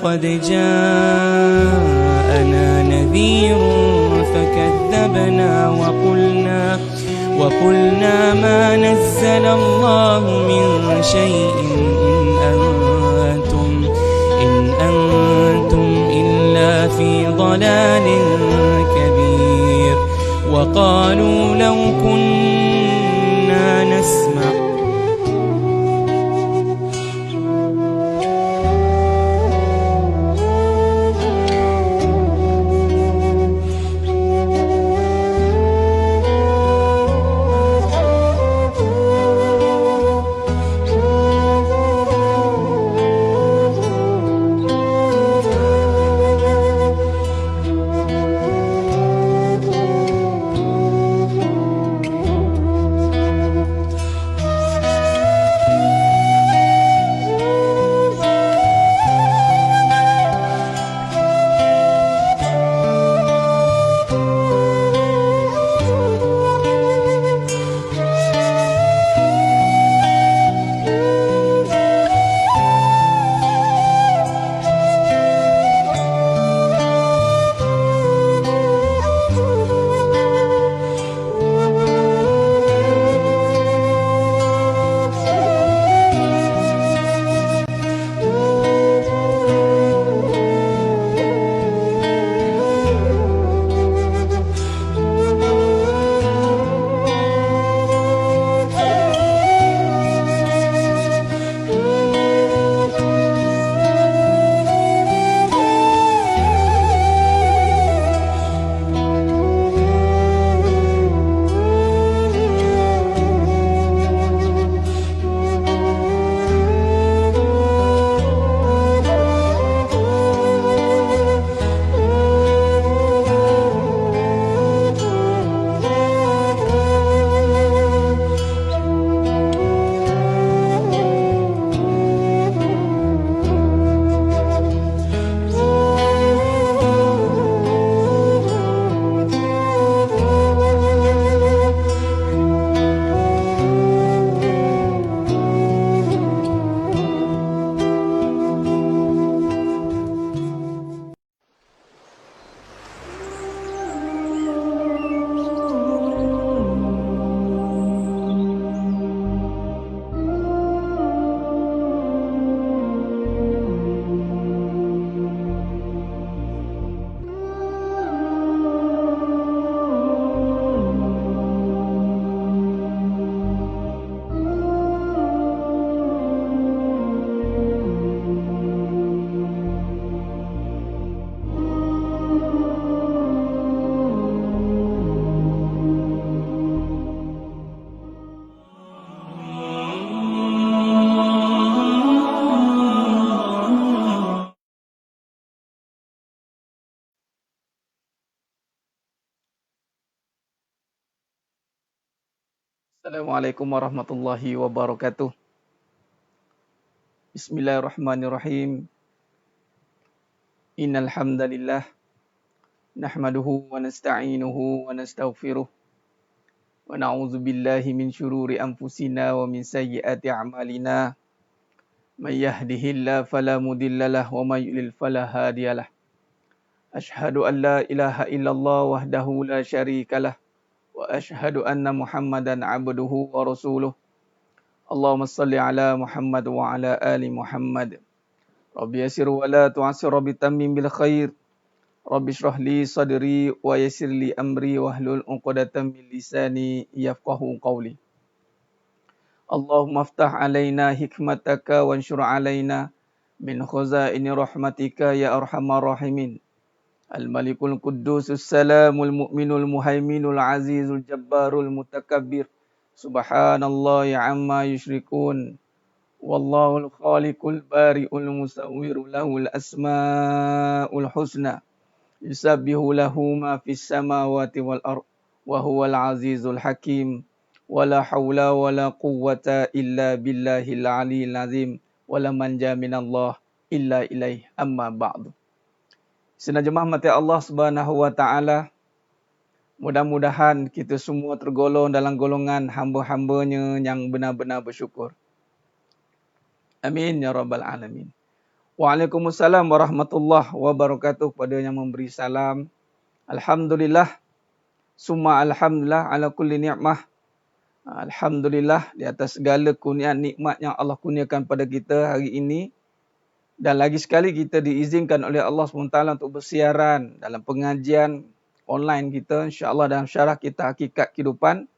قد جاءنا نذير فكذبنا وقلنا ما نزل الله من شيء إن أنتم إلا في ضلال كبير وقالوا لو كنا نسمع Assalamualaikum warahmatullahi wabarakatuh. Bismillahirrahmanirrahim. Innal hamdalillah nahmaduhu wa nasta'inuhu wa nastaghfiruh wa na'udzu billahi min syururi anfusina wa min sayyiati a'malina. May yahdihillahu fala mudhillalah wa may yudlil fala hadiyalah. Asyhadu an la ilaha illallah wahdahu la syarikalah wa asyhadu anna Muhammadan abduhu wa rasuluh. Allahumma salli ala Muhammad wa ala ali Muhammad. Rabbi yassir wa la tu'assir bi tammim bil khair. Rabbi shrah li sadri wa yassir li amri wahlul 'uqdatam min lisani yafqahu qawli. Allahumma aftah alaina hikmataka wanshur alaina min khazaini rahmatika ya arhamar rahimin. Al-Malikul Quddusus Salamul Mu'minul Muhaiminul Azizul Jabbarul Mutakabbir. Subhanallah amma yusyrikun. Wallahul Khaliqul Bari'ul Musawwiru lahul asma'ul husna. Yusabbihu lahu ma fis samawati wal ard. Wa huwal azizul hakim. Wala hawla wala quwwata illa billahil aliyil azim. Wala manja minallah illa ilaih amma ba'du. Senajamah mati Allah Subhanahu wa taala, mudah-mudahan kita semua tergolong dalam golongan hamba-hambanya yang benar-benar bersyukur. Amin ya rabbal alamin. Waalaikumsalam warahmatullahi wabarakatuh. Kepada yang memberi salam. Alhamdulillah. Summa alhamdulillah ala kulli ni'mah. Alhamdulillah di atas segala kurnia nikmat yang Allah kurniakan pada kita hari ini. Dan lagi sekali kita diizinkan oleh Allah SWT untuk bersiaran dalam pengajian online kita. InsyaAllah dalam syarah kita Hakikat Kehidupan.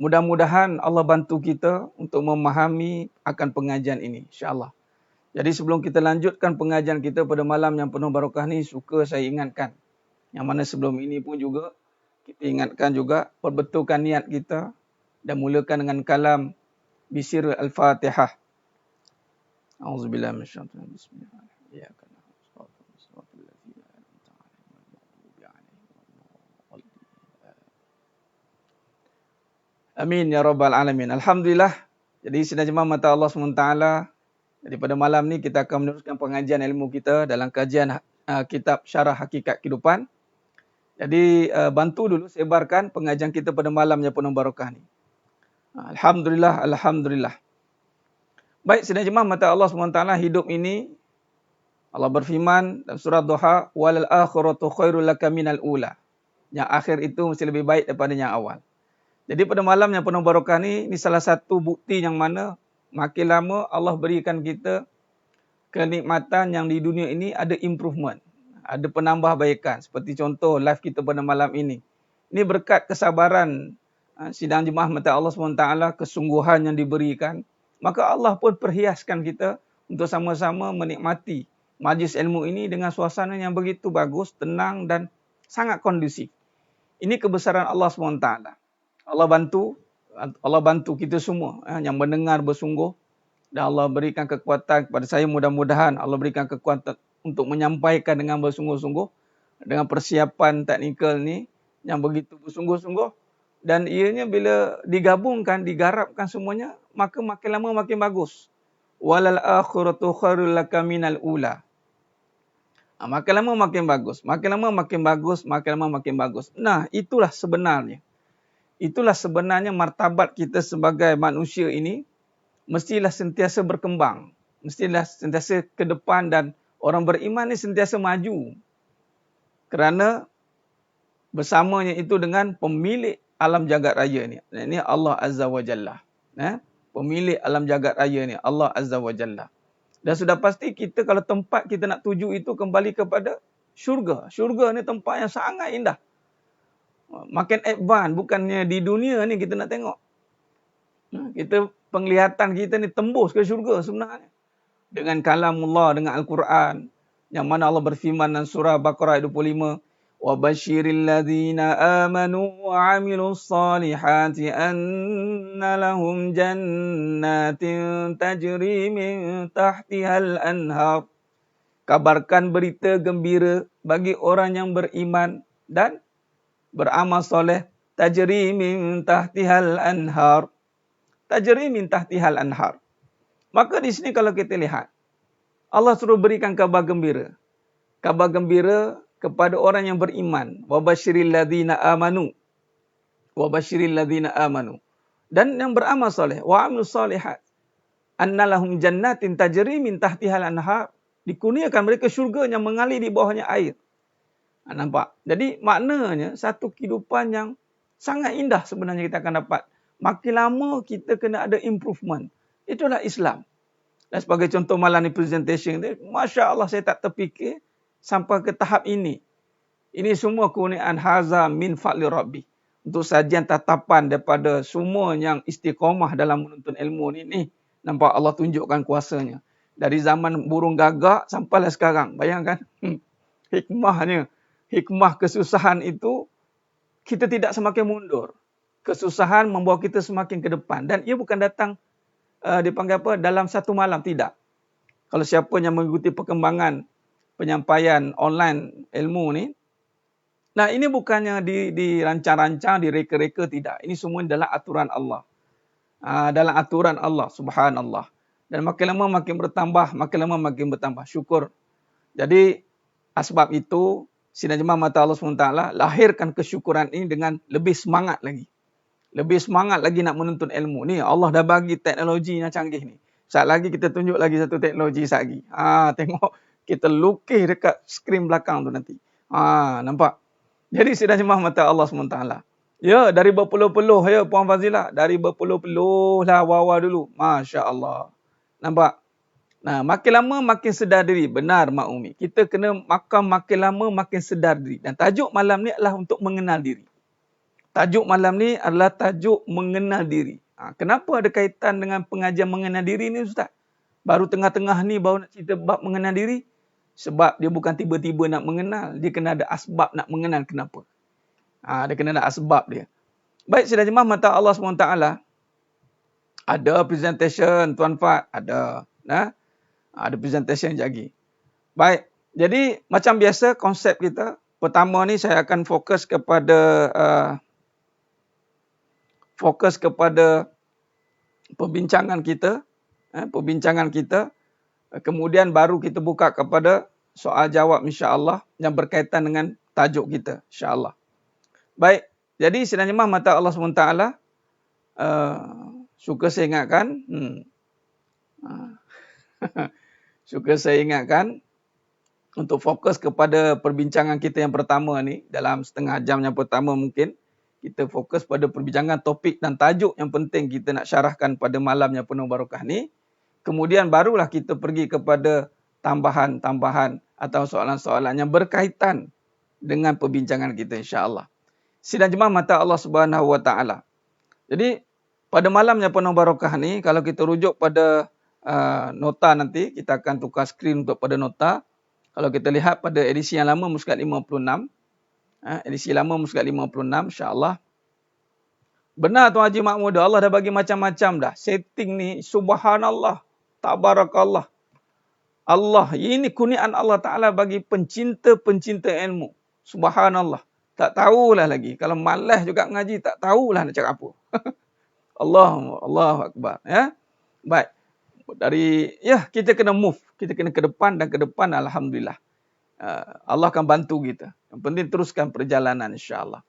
Mudah-mudahan Allah bantu kita untuk memahami akan pengajian ini. InsyaAllah. Jadi sebelum kita lanjutkan pengajian kita pada malam yang penuh barakah ni, suka saya ingatkan. Yang mana sebelum ini pun juga, kita ingatkan juga, perbetulkan niat kita dan mulakan dengan kalam Bisir Al-Fatihah. A'udzubillahi minasyaitonir rajim. Bismillahirrahmanirrahim. Amin ya rabbal alamin. Alhamdulillah. Jadi sidang jemaah mata Allah SWT. Jadi pada malam ni kita akan meneruskan pengajian ilmu kita dalam kajian kitab Syarah Hakikat Kehidupan. Jadi bantu dulu sebarkan pengajian kita pada malam yang penuh barakah ni. Alhamdulillah, alhamdulillah. Baik sidang jemaah mata Allah SWT, hidup ini Allah berfirman dalam surah Duha, walal akhiratu khairul laka minal ula. Yang akhir itu mesti lebih baik daripada yang awal. Jadi pada malam yang penuh barakah ni salah satu bukti yang mana makin lama Allah berikan kita kenikmatan yang di dunia ini ada improvement. Ada penambahbaikan. Seperti contoh live kita pada malam ini. Ini berkat kesabaran sidang jemaah mata Allah SWT, kesungguhan yang diberikan. Maka Allah pun perhiaskan kita untuk sama-sama menikmati majlis ilmu ini dengan suasana yang begitu bagus, tenang dan sangat kondusif. Ini kebesaran Allah SWT. Allah bantu kita semua yang mendengar bersungguh. Dan Allah berikan kekuatan kepada saya, mudah-mudahan Allah berikan kekuatan untuk menyampaikan dengan bersungguh-sungguh. Dengan persiapan teknikal ni yang begitu bersungguh-sungguh. Dan ianya bila digabungkan, digarapkan semuanya, maka makin lama makin bagus. Walal akhiratu khairul laka minal ula. Makin lama makin bagus. Makin lama makin bagus. Makin lama makin bagus. Nah, itulah sebenarnya. Itulah sebenarnya martabat kita sebagai manusia ini mestilah sentiasa berkembang. Mestilah sentiasa ke depan dan orang beriman ni sentiasa maju. Kerana bersamanya itu dengan pemilik alam jagat raya ni. Ini Allah Azza wa Jalla. Pemilik alam jagat raya ni Allah Azza wa Jalla. Dan sudah pasti kita kalau tempat kita nak tuju itu kembali kepada syurga. Syurga ni tempat yang sangat indah. Makin advance, bukannya di dunia ni kita nak tengok. Kita penglihatan kita ni tembus ke syurga sebenarnya. Dengan kalamullah, dengan Al-Quran. Yang mana Allah berfirman dalam surah Baqarah 25. وَبَشِّرِ الَّذِينَ آمَنُوا وَعَمِلُوا الصَّالِحَاتِ أَنَّ لَهُمْ جَنَّاتٍ تَجْرِي مِنْ تَحْتِهَا الْأَنْهَارُ. Kabarkan berita gembira bagi orang yang beriman dan beramal soleh. Tajri min tahtihal anhar. Tajri min tahtihal anhar. Maka di sini kalau kita lihat, Allah suruh berikan kabar gembira. Kabar gembira kepada orang yang beriman. Wabashiril ladzina amanu. Wabashiril ladzina amanu. Dan yang beramal soleh. Wa amilus solihat. Annalahum jannatin tajri min tahtihal anhar. Dikurniakan mereka syurga yang mengalir di bawahnya air. Nampak? Jadi maknanya satu kehidupan yang sangat indah sebenarnya kita akan dapat. Makin lama kita kena ada improvement. Itulah Islam. Dan sebagai contoh malam ni presentation ni, Masya Allah saya tak terfikir sampai ke tahap ini. Ini semua kurniaan haza min fa'li Rabbi. Untuk sajian tatapan daripada semua yang istiqamah dalam menuntut ilmu ni. Nampak Allah tunjukkan kuasanya. Dari zaman burung gagak sampailah sekarang. Bayangkan hikmahnya. Hikmah kesusahan itu, kita tidak semakin mundur. Kesusahan membawa kita semakin ke depan. Dan ia bukan datang, dipanggil apa, dalam satu malam. Tidak. Kalau siapa yang mengikuti perkembangan penyampaian online ilmu ni, nah ini bukannya dirancang-rancang, direka-reka, tidak. Ini semua dalam aturan Allah. Dalam aturan Allah, subhanallah. Dan makin lama makin bertambah, makin lama makin bertambah. Syukur. Jadi, asbab itu, sidang jemaah mata Allah SWT lahirkan kesyukuran ini dengan lebih semangat lagi. Lebih semangat lagi nak menuntut ilmu. Ni Allah dah bagi teknologi yang canggih ni. Saat lagi kita tunjuk lagi satu teknologi saat lagi. Tengok kita lukis dekat skrin belakang tu nanti. Nampak? Jadi sidang jemaah mata Allah SWT. Ya, dari berpuluh-puluh ya Puan Fazilah. Dari berpuluh-puluh lah wawa dulu. Masya Allah. Nampak? Nah, makin lama makin sedar diri. Benar Mak Umi. Kita kena makin lama makin sedar diri. Dan tajuk malam ni adalah untuk mengenal diri. Tajuk malam ni adalah tajuk mengenal diri. Kenapa ada kaitan dengan pengajian mengenal diri ni Ustaz? Baru tengah-tengah ni baru nak cerita bab mengenal diri. Sebab dia bukan tiba-tiba nak mengenal. Dia kena ada asbab nak mengenal. Kenapa? Dia kena ada asbab dia. Baik, sidang jemaah mata Allah SWT. Ada presentation Tuan Fat. Ada. Ada presentation lagi. Baik. Jadi macam biasa konsep kita. Pertama ni saya akan fokus kepada perbincangan kita. Perbincangan kita. Kemudian baru kita buka kepada soal jawab insya-Allah yang berkaitan dengan tajuk kita insya-Allah. Baik. Jadi sidang jemaah mata Allah SWT suka saya ingatkan suka saya ingatkan untuk fokus kepada perbincangan kita yang pertama ni dalam setengah jam yang pertama mungkin kita fokus pada perbincangan topik dan tajuk yang penting kita nak syarahkan pada malam yang penuh barakah ni. Kemudian barulah kita pergi kepada tambahan-tambahan atau soalan-soalan yang berkaitan dengan perbincangan kita insya-Allah. Sidang jemaah mata Allah Subhanahu Wa Taala. Jadi pada malam yang penuh barakah ni kalau kita rujuk pada nota nanti kita akan tukar skrin untuk pada nota. Kalau kita lihat pada edisi yang lama muskat 56. Edisi lama muskat 56 insya-Allah. Benar Tuan Haji Mahmud, Allah dah bagi macam-macam dah. Setting ni subhanallah. Tabarakallah. Allah, ini kurniaan Allah Ta'ala bagi pencinta-pencinta ilmu. Subhanallah. Tak tahulah lagi. Kalau malas juga mengaji, tak tahulah nak cakap apa. Allahu Akbar. Ya? Baik. Kita kena move. Kita kena ke depan dan ke depan alhamdulillah. Allah akan bantu kita. Yang penting teruskan perjalanan insya-Allah.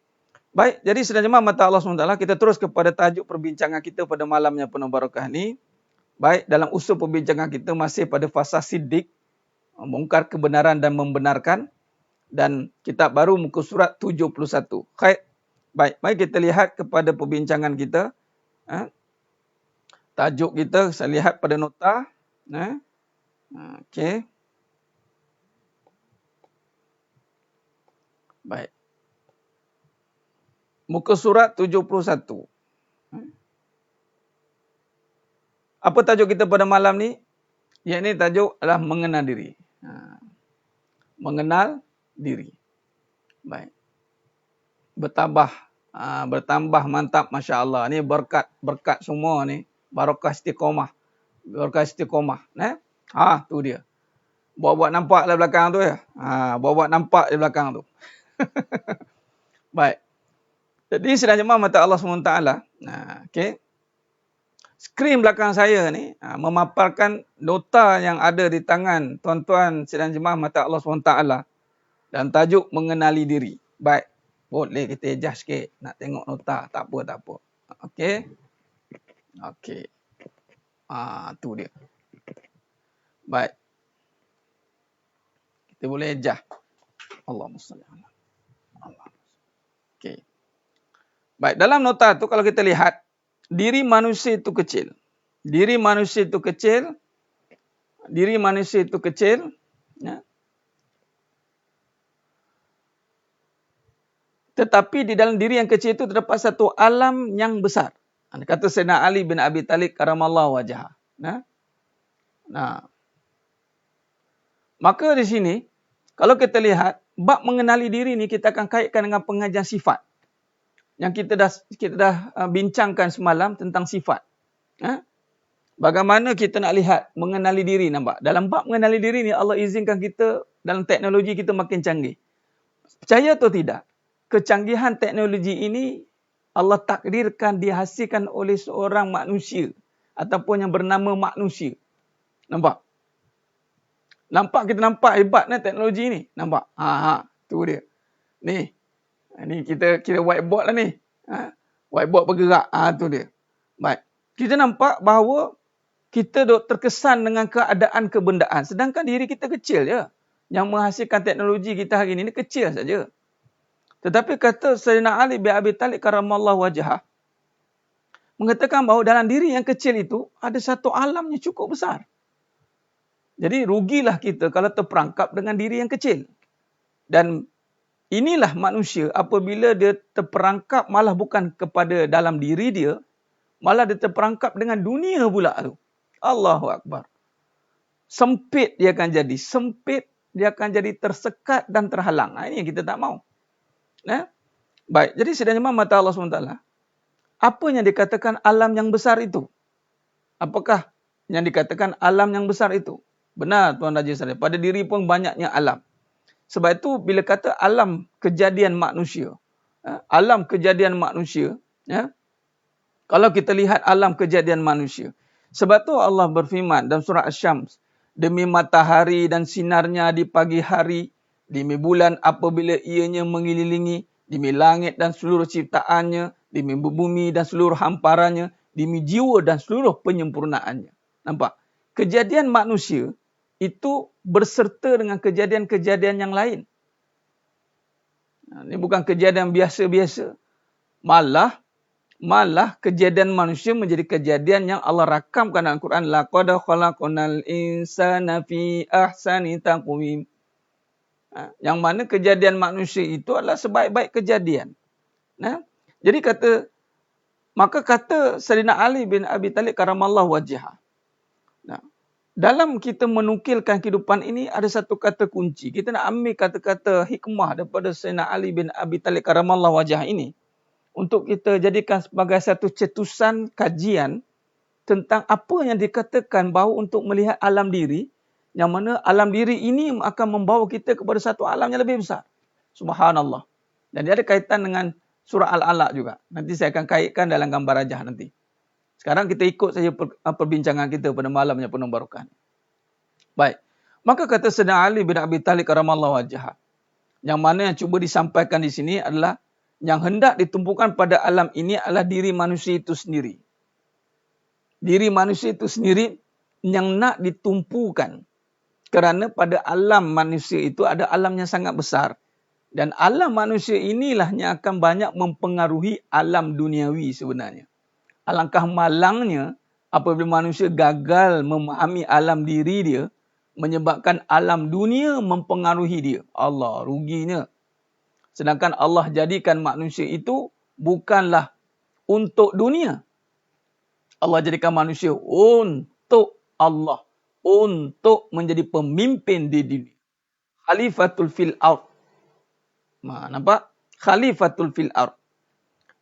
Baik, jadi sidang jemaah mata Allah SWT, kita terus kepada tajuk perbincangan kita pada malam yang penuh barakah ni. Baik, dalam usul perbincangan kita masih pada fasa siddiq, mengungkar kebenaran dan membenarkan. Dan kitab baru muka surat 71. Baik, mari kita lihat kepada perbincangan kita. Tajuk kita, saya lihat pada nota. Okey. Baik. Muka surat 71. Apa tajuk kita pada malam ni? Yang ini tajuk adalah mengenal diri. Mengenal diri. Baik. Bertambah mantap masya-Allah. Ni berkat semua ni. Barakah istiqamah. Barakah istiqamah, tu dia. Buat-buat nampak lah belakang tu ya. Buat-buat nampak di belakang tu. Baik. Jadi sidang jemaah mata Allah SWT. Okey. Skrin belakang saya ni memaparkan nota yang ada di tangan tuan-tuan sidang jemaah mata Allah SWT dan tajuk mengenali diri. Baik. Boleh kita adjust sikit. Nak tengok nota. Tak apa. Okey. Tu dia. Baik. Kita boleh adjust. Allahumma salli ala Allah. Okey. Baik, dalam nota tu kalau kita lihat diri manusia itu kecil. Diri manusia itu kecil. Ya. Tetapi di dalam diri yang kecil itu terdapat satu alam yang besar. Kata Sayyidina Ali bin Abi Talib karamallahu wajhah. Maka di sini kalau kita lihat bab mengenali diri ni kita akan kaitkan dengan pengajian sifat. Yang kita dah bincangkan semalam tentang sifat. Bagaimana kita nak lihat mengenali diri, nampak? Dalam bab mengenali diri ni Allah izinkan kita dalam teknologi kita makin canggih. Percaya atau tidak? Kecanggihan teknologi ini Allah takdirkan dihasilkan oleh seorang manusia ataupun yang bernama manusia. Nampak? Kita nampak hebatnya teknologi ni. Nampak? Tu dia. Ni kita kira whiteboard lah ni. Whiteboard bergerak. Tu dia. Baik. Kita nampak bahawa kita dok terkesan dengan keadaan kebendaan. Sedangkan diri kita kecil je. Yang menghasilkan teknologi kita hari ini kecil saja. Tetapi kata Sayyidina Ali bin Abi Talib karamallahu wajhah, mengatakan bahawa dalam diri yang kecil itu ada satu alam yang cukup besar. Jadi rugilah kita kalau terperangkap dengan diri yang kecil. Dan inilah manusia apabila dia terperangkap malah bukan kepada dalam diri dia, malah dia terperangkap dengan dunia pula tu. Allahu Akbar. Sempit dia akan jadi. Sempit, dia akan jadi tersekat dan terhalang. Ini yang kita tak mahu. Baik, jadi sedangkan mata Allah SWT, apa yang dikatakan alam yang besar itu? Apakah yang dikatakan alam yang besar itu? Benar Tuan Raja Saleh, pada diri pun banyaknya alam. Sebab itu bila kata alam kejadian manusia, alam kejadian manusia, kalau kita lihat alam kejadian manusia, sebab tu Allah berfirman dalam surah Asy-Syams, demi matahari dan sinarnya di pagi hari, demi bulan apabila ianya mengelilingi, demi langit dan seluruh ciptaannya, demi bumi dan seluruh hamparannya, demi jiwa dan seluruh penyempurnaannya. Nampak? Kejadian manusia itu berserta dengan kejadian-kejadian yang lain. Ini bukan kejadian biasa-biasa. Malah kejadian manusia menjadi kejadian yang Allah rakamkan dalam Quran. Laqad khalaqnal insana fi ahsani taqwim. Yang mana kejadian manusia itu adalah sebaik-baik kejadian. Jadi maka kata Sayyidina Ali bin Abi Talib karamallahu wajhah. Dalam kita menukilkan kehidupan ini ada satu kata kunci. Kita nak ambil kata-kata hikmah daripada Sayyidina Ali bin Abi Talib karamallahu wajhah ini untuk kita jadikan sebagai satu cetusan kajian tentang apa yang dikatakan bahawa untuk melihat alam diri, yang mana alam diri ini akan membawa kita kepada satu alam yang lebih besar. Subhanallah. Dan dia ada kaitan dengan surah Al-Alaq juga. Nanti saya akan kaitkan dalam gambar rajah nanti. Sekarang kita ikut saja perbincangan kita pada malam yang penuh barakah. Baik. Maka kata Sayyidina Ali bin Abi Talib karamallahu wajhah, yang mana yang cuba disampaikan di sini adalah yang hendak ditumpukan pada alam ini adalah diri manusia itu sendiri. Diri manusia itu sendiri yang nak ditumpukan. Kerana pada alam manusia itu ada alam yang sangat besar. Dan alam manusia inilah yang akan banyak mempengaruhi alam duniawi sebenarnya. Alangkah malangnya apabila manusia gagal memahami alam diri dia, menyebabkan alam dunia mempengaruhi dia. Allah, ruginya. Sedangkan Allah jadikan manusia itu bukanlah untuk dunia. Allah jadikan manusia untuk Allah. Untuk menjadi pemimpin di dunia. Khalifatul fil ard. Nampak? Khalifatul fil ard.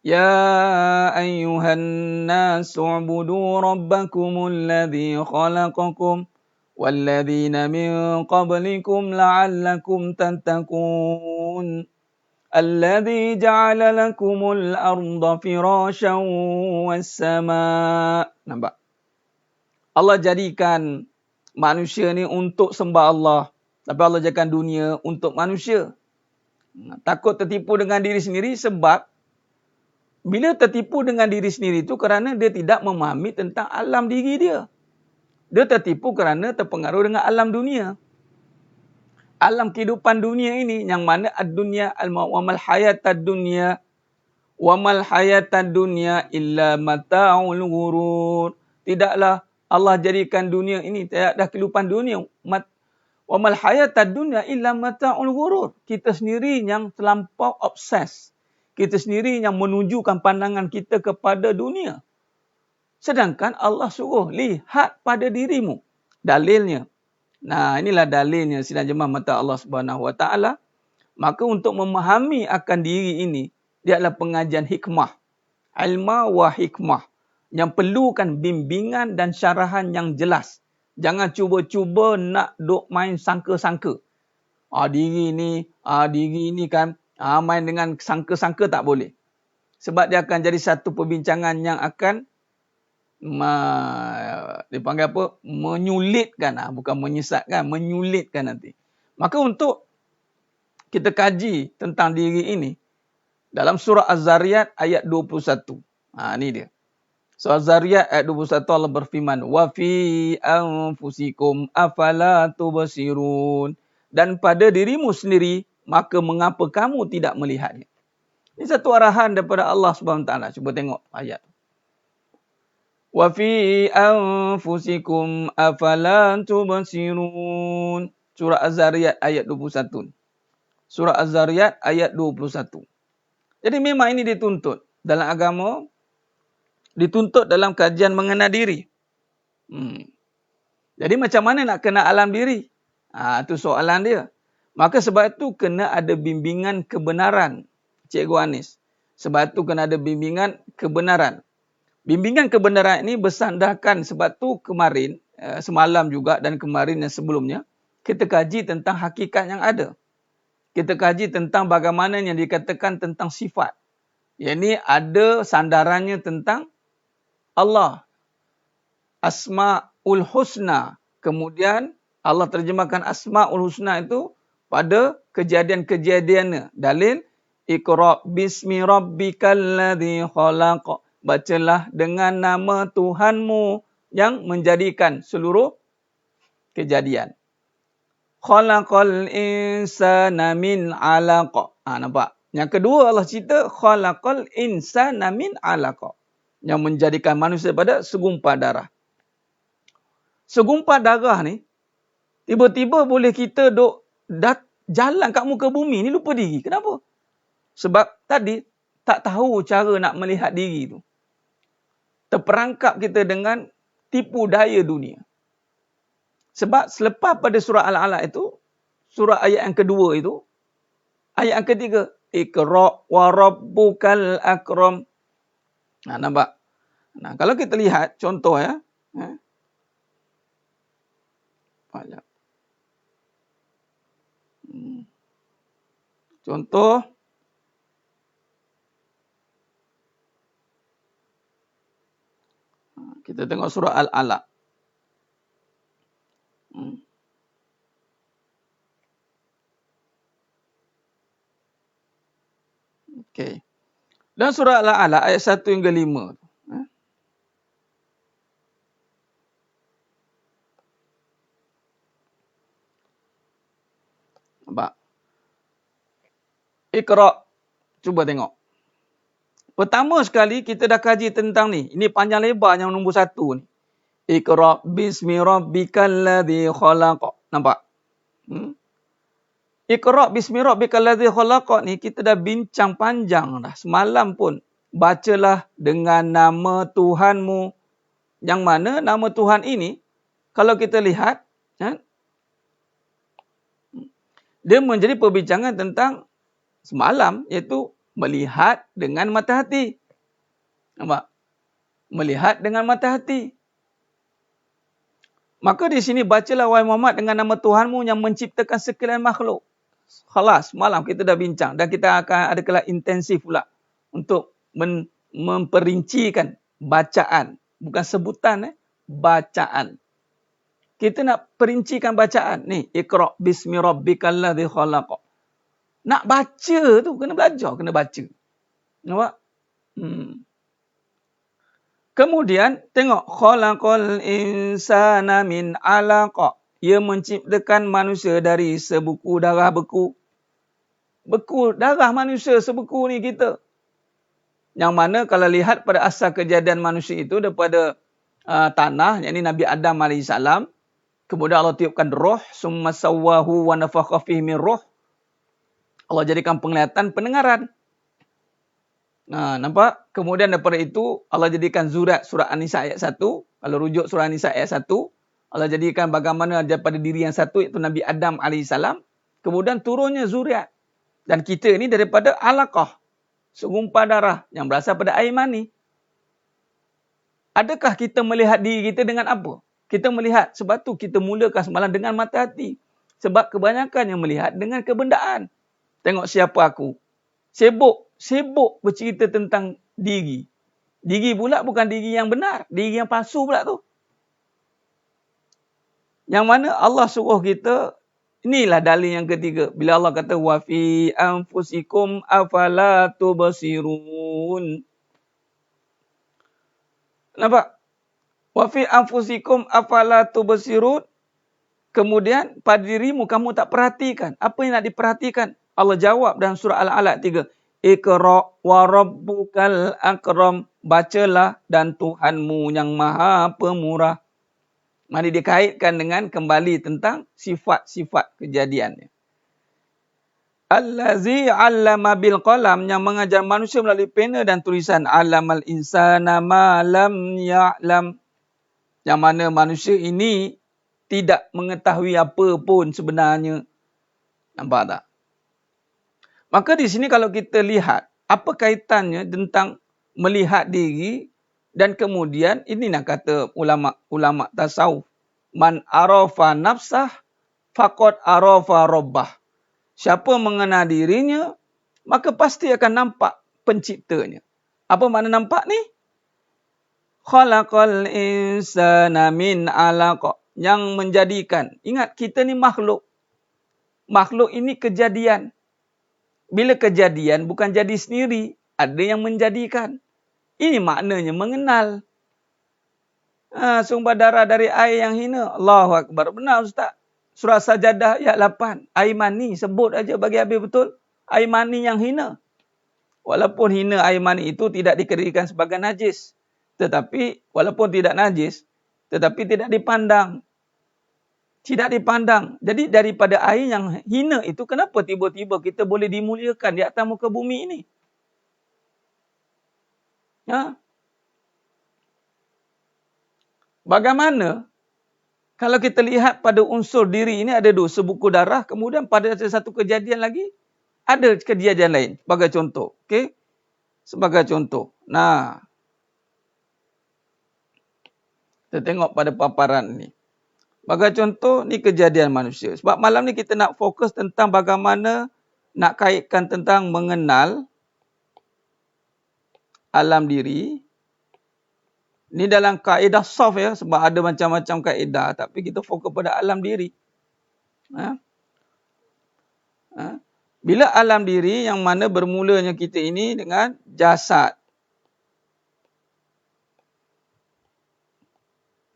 Ya ayyuhan nas u'budu rabbakumul ladzi khalaqakum walladzina min qablikum la'allakum tattaqun. Alladzi ja'ala lakumul arda firasyan was samaa. Nampak? Allah jadikan manusia ni untuk sembah Allah. Tapi Allah jadikan dunia untuk manusia. Takut tertipu dengan diri sendiri sebab bila tertipu dengan diri sendiri itu kerana dia tidak memahami tentang alam diri dia. Dia tertipu kerana terpengaruh dengan alam dunia. Alam kehidupan dunia ini yang mana ad-dunya al-mal hayatad dunya wa mal hayatad dunya illa mata'ul ghurur. Tidaklah Allah jadikan dunia ini tiada kehidupan dunia wa mal hayatad dunya illa mata'ul ghurur. Kita sendiri yang terlampau obses. Kita sendiri yang menunjukkan pandangan kita kepada dunia. Sedangkan Allah suruh lihat pada dirimu. Dalilnya. Inilah dalilnya sidang jemaah mata Allah Subhanahu Wa Taala. Maka untuk memahami akan diri ini, dia adalah pengajian hikmah. Ilma wa hikmah. Yang perlukan bimbingan dan syarahan yang jelas. Jangan cuba-cuba nak duk main sangka-sangka. Diri ni kan, main dengan sangka-sangka tak boleh. Sebab dia akan jadi satu perbincangan yang akan dipanggil apa? Menyulitkan, bukan menyesatkan, menyulitkan nanti. Maka untuk kita kaji tentang diri ini dalam surah Az-Zariyat ayat 21. Ini dia. Surah Zariyat ayat 21 Allah berfirman, wa fi anfusikum afala tubsirun. Dan pada dirimu sendiri, maka mengapa kamu tidak melihatnya? Ini satu arahan daripada Allah SWT. Cuba tengok ayat. Wa fi anfusikum afala tubsirun. Surah Az-Zariyat ayat 21. Surah Az-Zariyat ayat 21. Jadi memang ini dituntut dalam agama, dituntut dalam kajian mengenal diri. Jadi macam mana nak kenal alam diri? Itu soalan dia. Maka sebab itu kena ada bimbingan kebenaran, Cikgu Anis. Sebab itu kena ada bimbingan kebenaran. Bimbingan kebenaran ini bersandarkan sebab tu kemarin, semalam juga dan kemarin yang sebelumnya, kita kaji tentang hakikat yang ada. Kita kaji tentang bagaimana yang dikatakan tentang sifat. Yang ini ada sandarannya tentang Allah. Asma'ul Husna. Kemudian Allah terjemahkan Asma'ul Husna itu pada kejadian-kejadiannya. Dalil, Iqra' bismi rabbikal ladzi khalaq. Bacalah dengan nama Tuhanmu yang menjadikan seluruh kejadian. Khalaqal insana min 'alaq. Nampak? Yang kedua Allah cerita khalaqal insana min 'alaq. Yang menjadikan manusia pada segumpal darah. Segumpal darah ni, tiba-tiba boleh kita jalan kat muka bumi ni lupa diri. Kenapa? Sebab tadi tak tahu cara nak melihat diri tu. Terperangkap kita dengan tipu daya dunia. Sebab selepas pada surah Al-Alaq itu, surah ayat yang kedua itu, ayat yang ketiga, Iqra' wa rabbukal akram. Nampak? Kalau kita lihat contoh ya. Contoh. Kita tengok surah Al-Alaq. Okey. Dan surah Al-Alaq ayat 1 hingga 5. Nampak? Iqra'. Cuba tengok. Pertama sekali kita dah kaji tentang ni. Ini panjang lebar yang nombor 1 ni. Iqra' bismi rabbikal ladzi khalaq. Nampak? Iqra' bismi rabbikal ladzi khalaq ni kita dah bincang panjang dah. Semalam pun. Bacalah dengan nama Tuhanmu. Yang mana nama Tuhan ini, kalau kita lihat, dia menjadi perbincangan tentang semalam, iaitu melihat dengan mata hati. Nampak? Melihat dengan mata hati. Maka di sini bacalah wahai Muhammad dengan nama Tuhanmu yang menciptakan sekalian makhluk. Khalas, malam kita dah bincang dan kita akan ada kelas intensif pula untuk memperincikan bacaan. Bukan sebutan, bacaan. Kita nak perincikan bacaan. Ni, Iqra' bismi rabbikal ladzi khalaq. Nak baca tu kena belajar, kena baca. Nampak? Kemudian tengok khalaqal insana min 'alaq. Ia menciptakan manusia dari sebuku darah beku. Beku darah manusia sebeku ni kita. Yang mana kalau lihat pada asal kejadian manusia itu daripada tanah, yakni Nabi Adam AS. Kemudian Allah tiupkan roh, summa sawwahu wa nafakha fihi min roh. Allah jadikan penglihatan, pendengaran. Nampak? Kemudian daripada itu Allah jadikan zuriat surah An-Nisa ayat 1. Kalau rujuk surah An-Nisa ayat 1, Allah jadikan bagaimana daripada diri yang satu iaitu Nabi Adam AS. Kemudian turunnya zuriat. Dan kita ini daripada alaqah, segumpal darah yang berasal pada air mani. Adakah kita melihat diri kita dengan apa? Kita melihat, sebab tu kita mulakan semalam dengan mata hati. Sebab kebanyakan yang melihat dengan kebendaan. Tengok siapa aku. Sibuk bercerita tentang diri. Diri pula bukan diri yang benar. Diri yang palsu pula tu. Yang mana Allah suruh kita, inilah dalil yang ketiga. Bila Allah kata, wa fi anfusikum afala tubsirun. Nampak? Wa fi anfusikum afala tubsirun. Kemudian pada dirimu kamu tak perhatikan. Apa yang nak diperhatikan? Allah jawab dalam surah Al-Alaq 3. Iqra wa rabbukal akram. Bacalah dan Tuhanmu yang maha pemurah. Mari dikaitkan dengan kembali tentang sifat-sifat kejadiannya. Allazi 'allama bil qalam, yang mengajar manusia melalui pena dan tulisan. 'Allamal insana ma lam ya'lam. Yang mana manusia ini tidak mengetahui apa pun sebenarnya. Nampak tak? Maka di sini kalau kita lihat apa kaitannya tentang melihat diri, dan kemudian ini nak kata ulama tasawuf, man arafa nafsah faqad arafa rabbah. Siapa mengenal dirinya, maka pasti akan nampak penciptanya. Apa makna nampak ni? Khalaqal insana min 'alaq. Yang menjadikan. Ingat, kita ni makhluk. Makhluk ini kejadian. Bila kejadian, bukan jadi sendiri. Ada yang menjadikan. Ini maknanya mengenal. Sumber darah dari air yang hina. Allahu Akbar. Benar Ustaz. Surah Sajadah ayat 8. Air mani. Sebut aja bagi habis betul. Air mani yang hina. Walaupun hina air mani itu tidak dikirikan sebagai najis. Tetapi walaupun tidak najis, tetapi tidak dipandang. Tidak dipandang. Jadi daripada air yang hina itu, kenapa tiba-tiba kita boleh dimuliakan di atas muka bumi ini? Bagaimana kalau kita lihat pada unsur diri ini ada dua, sebuku darah, kemudian pada satu kejadian lagi, ada kejadian lain. Sebagai contoh. Okay? Sebagai contoh. Nah, kita tengok pada paparan ni. Sebagai contoh, ni kejadian manusia. Sebab malam ni kita nak fokus tentang bagaimana nak kaitkan tentang mengenal alam diri. Ni dalam kaedah soft ya, sebab ada macam-macam kaedah. Tapi kita fokus pada alam diri. Bila alam diri yang mana bermulanya kita ini dengan jasad.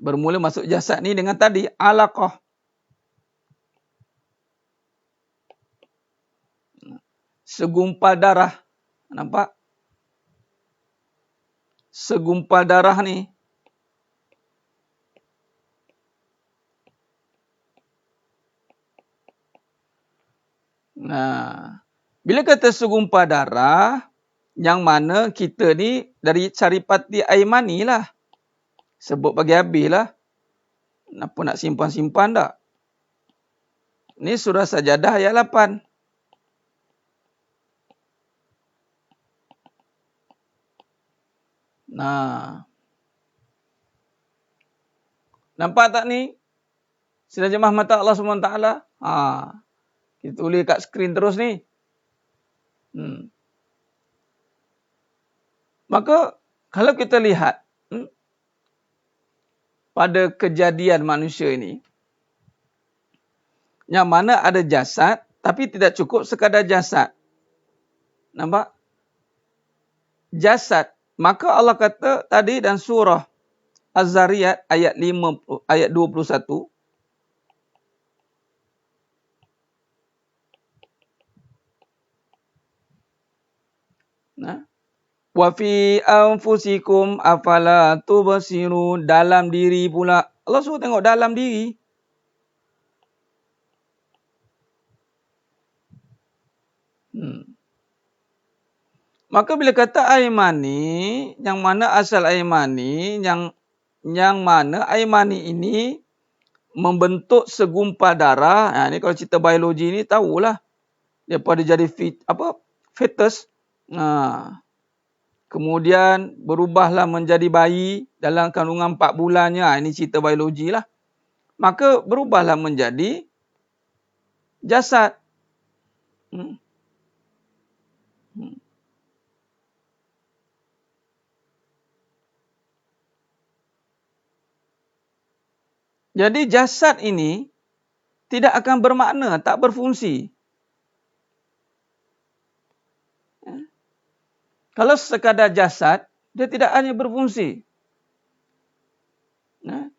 Bermula masuk jasad ni dengan tadi alaqah. Segumpal darah. Nampak? Segumpal darah ni. Nah, bila kata segumpal darah, yang mana kita ni dari saripati air mani lah. Sebut bagi habis lah. Kenapa nak simpan-simpan tak? Ni surah Sajadah ayat 8. Nah. Nampak tak ni? Sila jemaah mata Allah SWT. Kita tulis kat skrin terus ni. Maka kalau kita lihat pada kejadian manusia ini, yang mana ada jasad, tapi tidak cukup sekadar jasad. Nampak? Jasad. Maka Allah kata tadi dan surah Az-Zariyat ayat 21. Wa fi anfusikum afala tubsirun. Dalam diri pula. Allah suruh tengok dalam diri. Maka bila kata air mani, yang mana asal air mani, yang mana air mani ini membentuk segumpal darah. Ini kalau cerita biologi ni tahulah. Daripada jadi fetus. Kemudian berubahlah menjadi bayi dalam kandungan 4 bulannya. Ini cerita biologi lah. Maka berubahlah menjadi jasad. Jadi jasad ini tidak akan bermakna, tak berfungsi. Kalau sekadar jasad, dia tidak hanya berfungsi. Nah.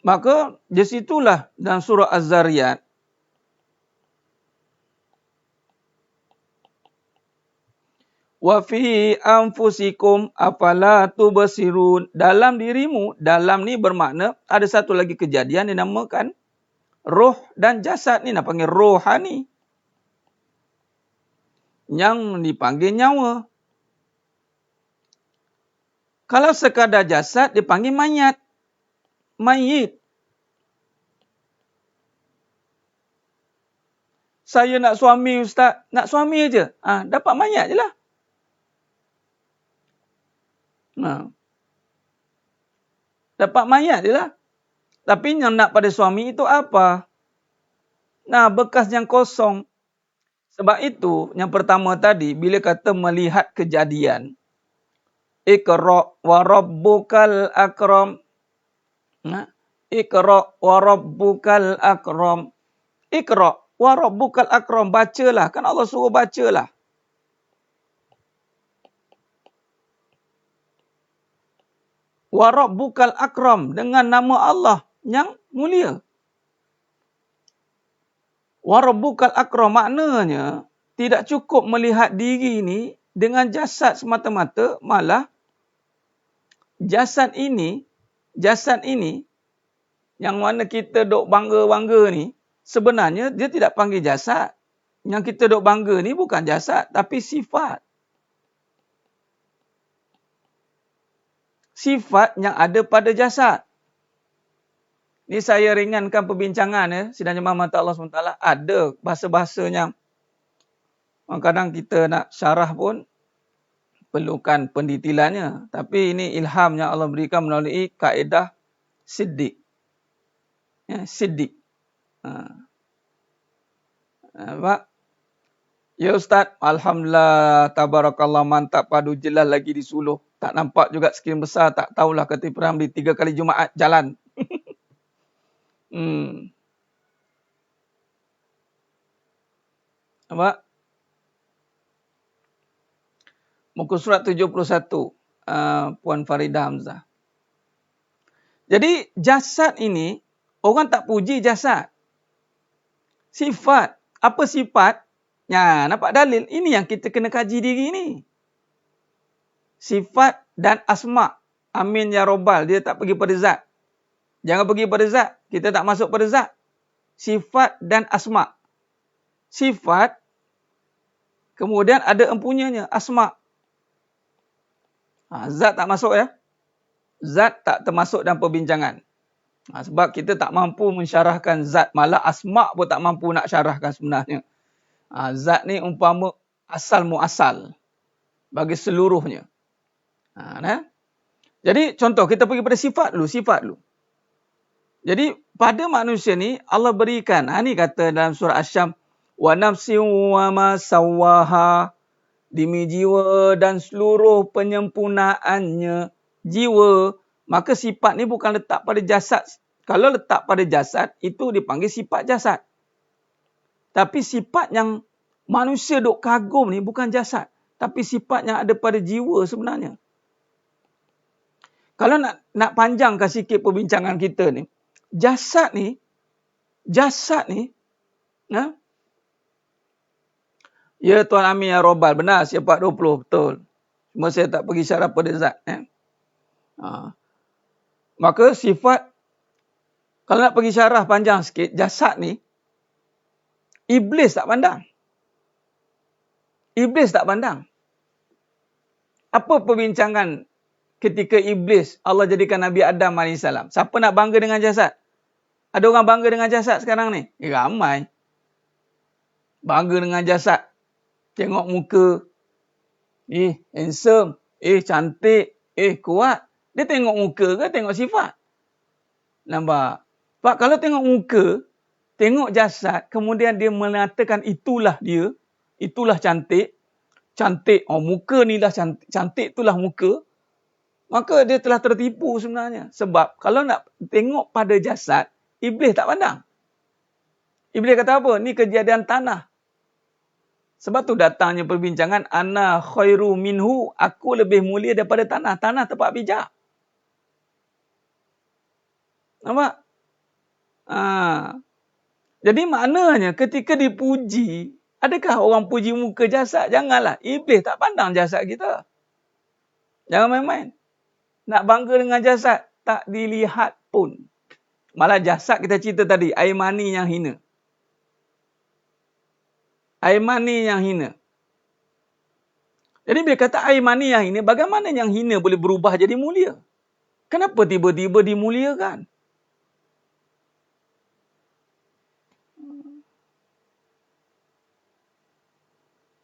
Maka di situlah dalam surah Az-Zariyat wa fi anfusikum afala tubsirun, dalam dirimu, dalam ni bermakna ada satu lagi kejadian dinamakan roh dan jasad ni, nak panggil rohani, yang dipanggil nyawa. Kalau sekadar jasad dipanggil mayat. Saya nak suami ustaz, nak suami aja. Dapat mayat je lah. Dapat mayat je lah. Tapi yang nak pada suami itu apa? Bekas yang kosong. Sebab itu, yang pertama tadi, bila kata melihat kejadian, Iqra' wa rabbukal akram. Iqra' wa rabbukal akram. Iqra' wa rabbukal akram. Bacalah. Kan Allah suruh bacalah. Wa rabbukal akram. Dengan nama Allah yang mulia. Wa rabbukal akram. Maknanya, tidak cukup melihat diri ini dengan jasad semata-mata, malah jasad ini yang mana kita dok bangga-bangga ni, sebenarnya dia tidak panggil jasad. Yang kita dok bangga ni bukan jasad, tapi sifat. Sifat yang ada pada jasad. Ni saya ringankan perbincangan ya, sidang jemaah mata Allah SWT. Ada bahasa-bahasanya. Kadang-kadang kita nak syarah pun perlukan pendetilannya. Tapi ini ilham yang Allah berikan melalui kaedah siddiq. Siddiq. Pak? Ya Ustaz, Alhamdulillah, tabarakallah, mantap, padu jelas lagi di Suluh. Tak nampak juga skrin besar, tak tahulah kata Ibrahim di 3 kali Jumaat jalan. Apa? Muka surat 71, Puan Faridah Hamzah. Jadi jasad ini, orang tak puji jasad. Sifat. Apa sifat? Nampak dalil? Ini yang kita kena kaji diri ni. Sifat dan asma'. Amin ya Rabbal. Dia tak pergi pada zat. Jangan pergi pada zat. Kita tak masuk pada zat. Sifat dan asma'. Sifat. Kemudian ada empunyanya. Asma'. Zat tak masuk ya. Zat tak termasuk dalam perbincangan. Sebab kita tak mampu mensyarahkan zat. Malah asma' pun tak mampu nak syarahkan sebenarnya. Zat ni umpama asal muasal. Bagi seluruhnya. Jadi contoh kita pergi pada sifat dulu. Jadi pada manusia ni Allah berikan. Ni kata dalam surah Asy-Syams. Wa nafsin wa ma sawwaha. Demi jiwa dan seluruh penyempurnaannya. Jiwa. Maka sifat ni bukan letak pada jasad. Kalau letak pada jasad, itu dipanggil sifat jasad. Tapi sifat yang manusia duk kagum ni bukan jasad. Tapi sifat yang ada pada jiwa sebenarnya. Kalau nak panjangkan sikit perbincangan kita ni. Jasad ni. Ya Tuan Amin ya Rabbal. Benar, siapa 20. Betul. Cuma saya tak pergi syarah pada zat. Maka sifat. Kalau nak pergi syarah panjang sikit. Jasad ni. Iblis tak pandang. Apa perbincangan ketika iblis Allah jadikan Nabi Adam AS? Siapa nak bangga dengan jasad? Ada orang bangga dengan jasad sekarang ni? Ramai. Bangga dengan jasad. Tengok muka. Handsome. Cantik. Kuat. Dia tengok muka ke tengok sifat? Nampak? Pak, kalau tengok muka, tengok jasad, kemudian dia mengatakan itulah dia. Itulah cantik. Muka ni lah cantik itulah muka. Maka dia telah tertipu sebenarnya. Sebab kalau nak tengok pada jasad, iblis tak pandang. Iblis kata apa? Ni kejadian tanah. Sebab tu datangnya perbincangan ana khairu minhu, aku lebih mulia daripada tanah. Tanah tempat bijak. Nampak? Jadi maknanya ketika dipuji, adakah orang puji muka jasad? Janganlah. Iblis tak pandang jasad kita. Jangan main-main. Nak bangga dengan jasad, tak dilihat pun. Malah jasad kita cerita tadi, air mani yang hina. Air mani yang hina. Jadi bila kata air mani yang hina, bagaimana yang hina boleh berubah jadi mulia? Kenapa tiba-tiba dimuliakan?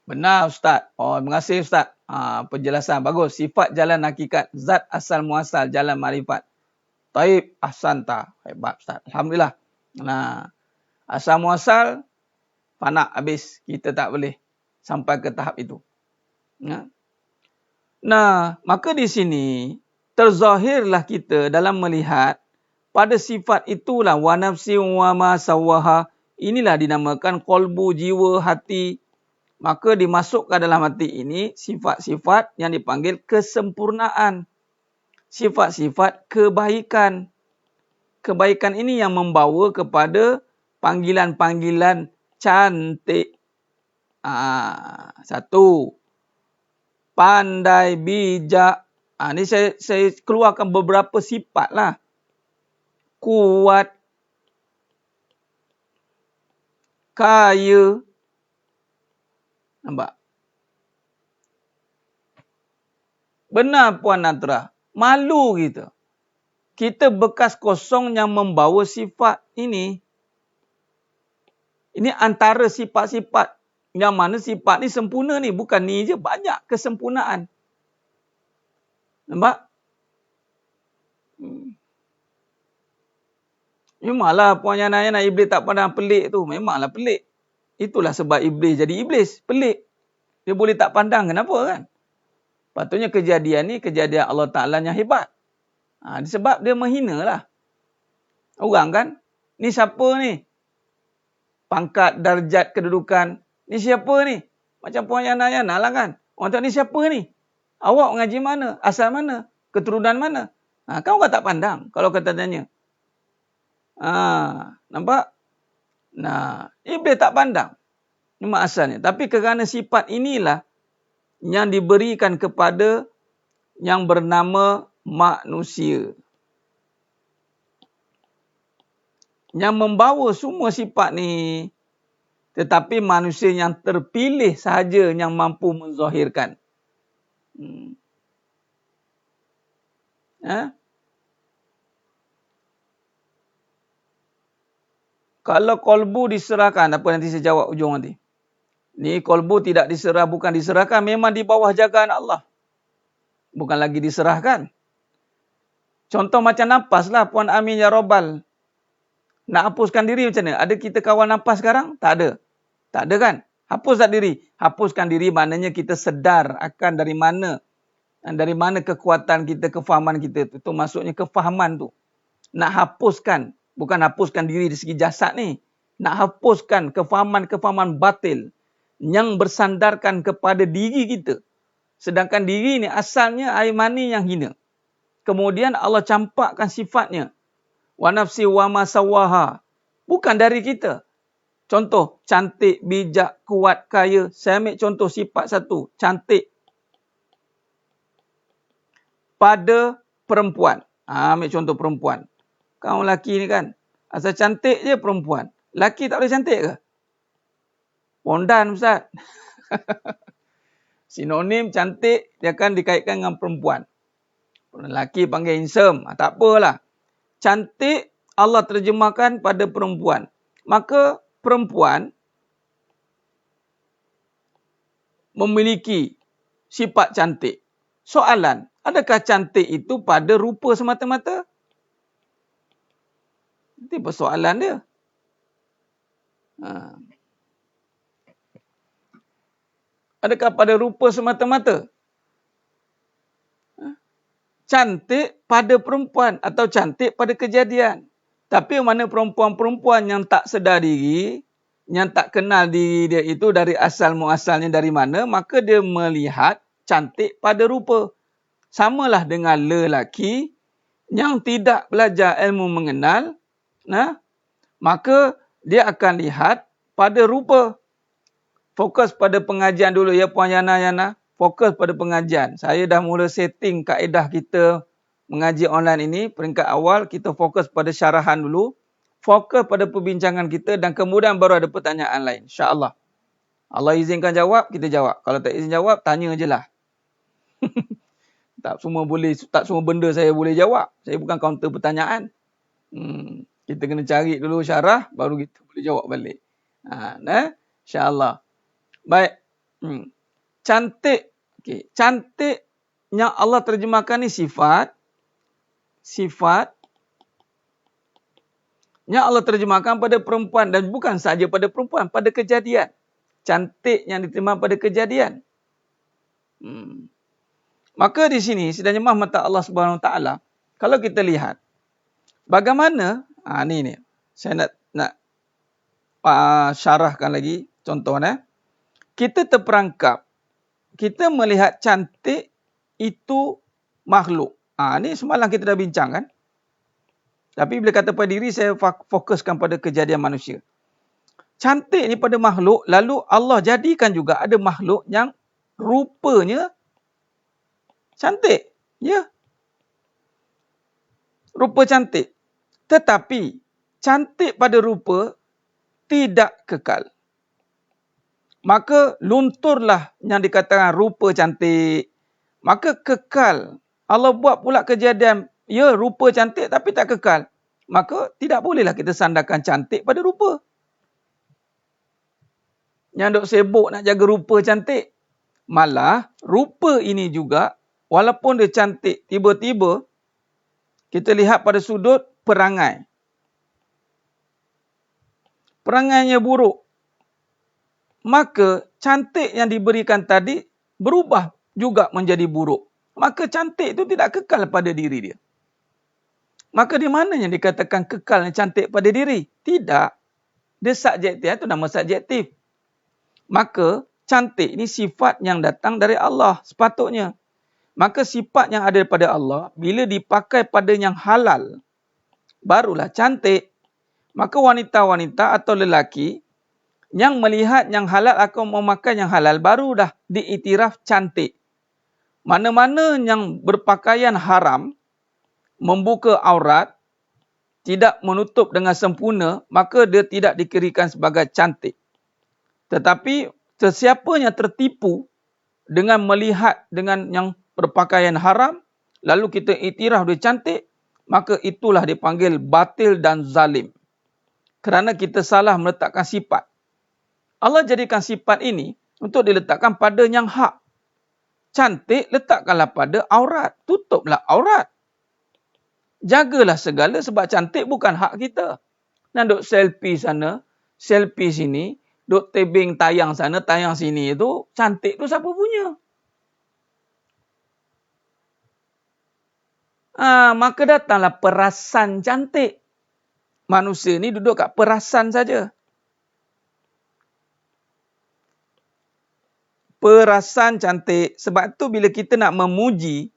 Benar Ustaz. Oh, terima kasih Ustaz. Penjelasan bagus. Sifat jalan hakikat. Zat asal muasal jalan makrifat. Taib ahsanta. Hebat Ustaz. Alhamdulillah. Nah, asal muasal fana habis. Kita tak boleh sampai ke tahap itu. Nah, maka di sini terzahirlah kita dalam melihat pada sifat itulah wa nafsi wa ma sawaha. Inilah dinamakan qalbu, jiwa, hati. Maka dimasukkan dalam hati ini sifat-sifat yang dipanggil kesempurnaan. Sifat-sifat kebaikan. Kebaikan ini yang membawa kepada panggilan-panggilan cantik. Satu. Pandai, bijak. Ini saya keluarkan beberapa sifat lah. Kuat. Kaya. Nampak? Benar Puan Natra. Malu kita. Kita bekas kosong yang membawa sifat ini. Ini antara sifat-sifat. Yang mana sifat ni sempurna ni. Bukan ni je. Banyak kesempurnaan. Nampak? Memanglah Puan Yana Iblis tak pandang pelik tu. Memanglah pelik. Itulah sebab Iblis jadi Iblis. Pelik. Dia boleh tak pandang. Kenapa kan? Patutnya kejadian ni kejadian Allah Ta'ala yang hebat. Sebab dia menghina lah. Orang kan? Ni siapa ni? Pangkat, darjat, kedudukan. Ni siapa ni? Macam Puan Yana lah kan? Orang tanya ni siapa ni? Awak mengaji mana? Asal mana? Keturunan mana? Kan orang tak pandang kalau kata tanya. Nampak? Nah, Iblis tak pandang. Ini asalnya. Tapi kerana sifat inilah yang diberikan kepada yang bernama manusia. Yang membawa semua sifat ni. Tetapi manusia yang terpilih sahaja yang mampu menzahirkan. Kalau kolbu diserahkan, apa nanti saya jawab ujung nanti. Ni kolbu tidak diserah, bukan diserahkan. Memang di bawah jagaan Allah. Bukan lagi diserahkan. Contoh macam nafas lah Puan Amin ya Rabbal. Nak hapuskan diri macam mana? Ada kita kawal nafas sekarang? Tak ada. Tak ada kan? Hapus tak diri? Hapuskan diri maknanya kita sedar akan dari mana. Dan dari mana kekuatan kita, kefahaman kita. Itu maksudnya kefahaman tu. Nak hapuskan. Bukan hapuskan diri di segi jasad ni. Nak hapuskan kefahaman-kefahaman batil. Yang bersandarkan kepada diri kita. Sedangkan diri ni asalnya air mani yang hina. Kemudian Allah campakkan sifatnya. Wa nafsi wa ma sawaha. Bukan dari kita. Contoh, cantik, bijak, kuat, kaya. Saya ambil contoh sifat satu. Cantik. Pada perempuan. Ambil contoh perempuan. Kau lelaki ni kan. Asal cantik je perempuan. Lelaki tak boleh cantik ke? Pondan Ustaz. Sinonim cantik dia akan dikaitkan dengan perempuan. Lelaki panggil handsome. Tak apalah. Cantik Allah terjemahkan pada perempuan. Maka perempuan memiliki sifat cantik. Soalan, adakah cantik itu pada rupa semata-mata? Itu persoalan dia. Adakah pada rupa semata-mata? Cantik pada perempuan atau cantik pada kejadian. Tapi mana perempuan-perempuan yang tak sedar diri, yang tak kenal diri dia itu dari asal muasalnya dari mana, maka dia melihat cantik pada rupa. Samalah dengan lelaki yang tidak belajar ilmu mengenal, nah, maka dia akan lihat pada rupa. Fokus pada pengajian dulu ya Puan Yana. Fokus pada pengajian. Saya dah mula setting kaedah kita mengaji online ini. Peringkat awal kita fokus pada syarahan dulu. Fokus pada perbincangan kita dan kemudian baru ada pertanyaan lain. InsyaAllah. Allah izinkan jawab, kita jawab. Kalau tak izin jawab, tanya je lah. Tak semua benda saya boleh jawab. Saya bukan kaunter pertanyaan. Kita kena cari dulu syarah, baru kita boleh jawab balik. InsyaAllah. Baik. Cantik. Okay. Cantik yang Allah terjemahkan ni sifat. Sifat yang Allah terjemahkan pada perempuan. Dan bukan sahaja pada perempuan, pada kejadian. Cantik yang diterima pada kejadian. Maka di sini, sedang jemaah mata Allah Subhanahu Wa Taala, kalau kita lihat, bagaimana, ni. Saya nak syarahkan lagi contoh. Kita terperangkap, kita melihat cantik itu makhluk. Ni semalam kita dah bincang kan. Tapi bila kata pada diri, saya fokuskan pada kejadian manusia. Cantik ni pada makhluk, lalu Allah jadikan juga ada makhluk yang rupanya cantik. Ya. Rupa cantik. Tetapi, cantik pada rupa tidak kekal. Maka lunturlah yang dikatakan rupa cantik. Maka kekal. Allah buat pula kejadian, ya rupa cantik tapi tak kekal. Maka tidak bolehlah kita sandarkan cantik pada rupa. Yang duk sibuk nak jaga rupa cantik. Malah rupa ini juga, walaupun dia cantik, tiba-tiba kita lihat pada sudut perangai. Perangainya buruk. Maka cantik yang diberikan tadi berubah juga menjadi buruk. Maka cantik itu tidak kekal pada diri dia. Maka di mana yang dikatakan kekal yang cantik pada diri? Tidak. Dia subjektif, itu nama subjektif. Maka cantik ini sifat yang datang dari Allah sepatutnya. Maka sifat yang ada daripada Allah, bila dipakai pada yang halal, barulah cantik. Maka wanita-wanita atau lelaki yang melihat yang halal atau memakai yang halal baru dah diiktiraf cantik. Mana-mana yang berpakaian haram, membuka aurat, tidak menutup dengan sempurna, maka dia tidak dikirakan sebagai cantik. Tetapi sesiapa yang tertipu dengan melihat dengan yang berpakaian haram, lalu kita iktiraf dia cantik, maka itulah dipanggil batil dan zalim. Kerana kita salah meletakkan sifat. Allah jadikan sifat ini untuk diletakkan pada yang hak. Cantik, letakkanlah pada aurat. Tutuplah aurat. Jagalah segala sebab cantik bukan hak kita. Dan duk selfie sana, selfie sini, duk tebing tayang sana, tayang sini itu, cantik tu siapa punya? Maka datanglah perasan cantik. Manusia ni duduk kat perasan saja. Perasan cantik. Sebab tu bila kita nak memuji,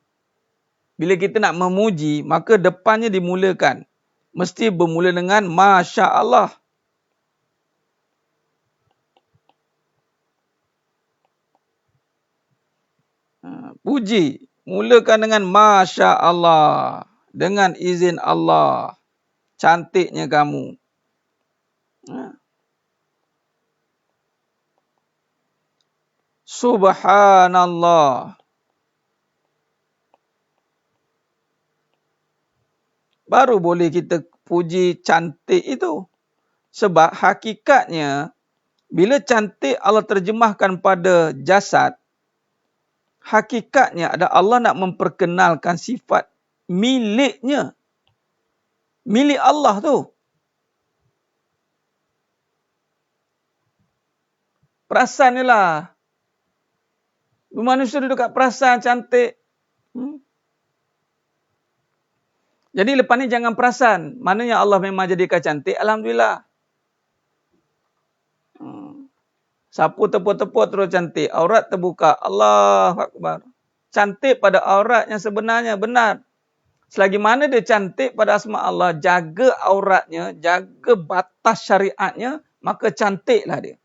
maka depannya dimulakan. Mesti bermula dengan Masya Allah. Puji. Mulakan dengan Masya Allah. Dengan izin Allah. Cantiknya kamu. Subhanallah. Baru boleh kita puji cantik itu. Sebab hakikatnya, bila cantik Allah terjemahkan pada jasad, hakikatnya ada Allah nak memperkenalkan sifat miliknya. Milik Allah tu. Perasan ni lah. Manusia duduk kat perasan cantik. Jadi lepas ni jangan perasan. Mana yang Allah memang jadikan cantik, alhamdulillah. Sapu tepuk-tepuk terus cantik. Aurat terbuka. Allahu Akbar. Cantik pada aurat yang sebenarnya benar. Selagi mana dia cantik pada asma Allah, jaga auratnya, jaga batas syariatnya, maka cantiklah dia.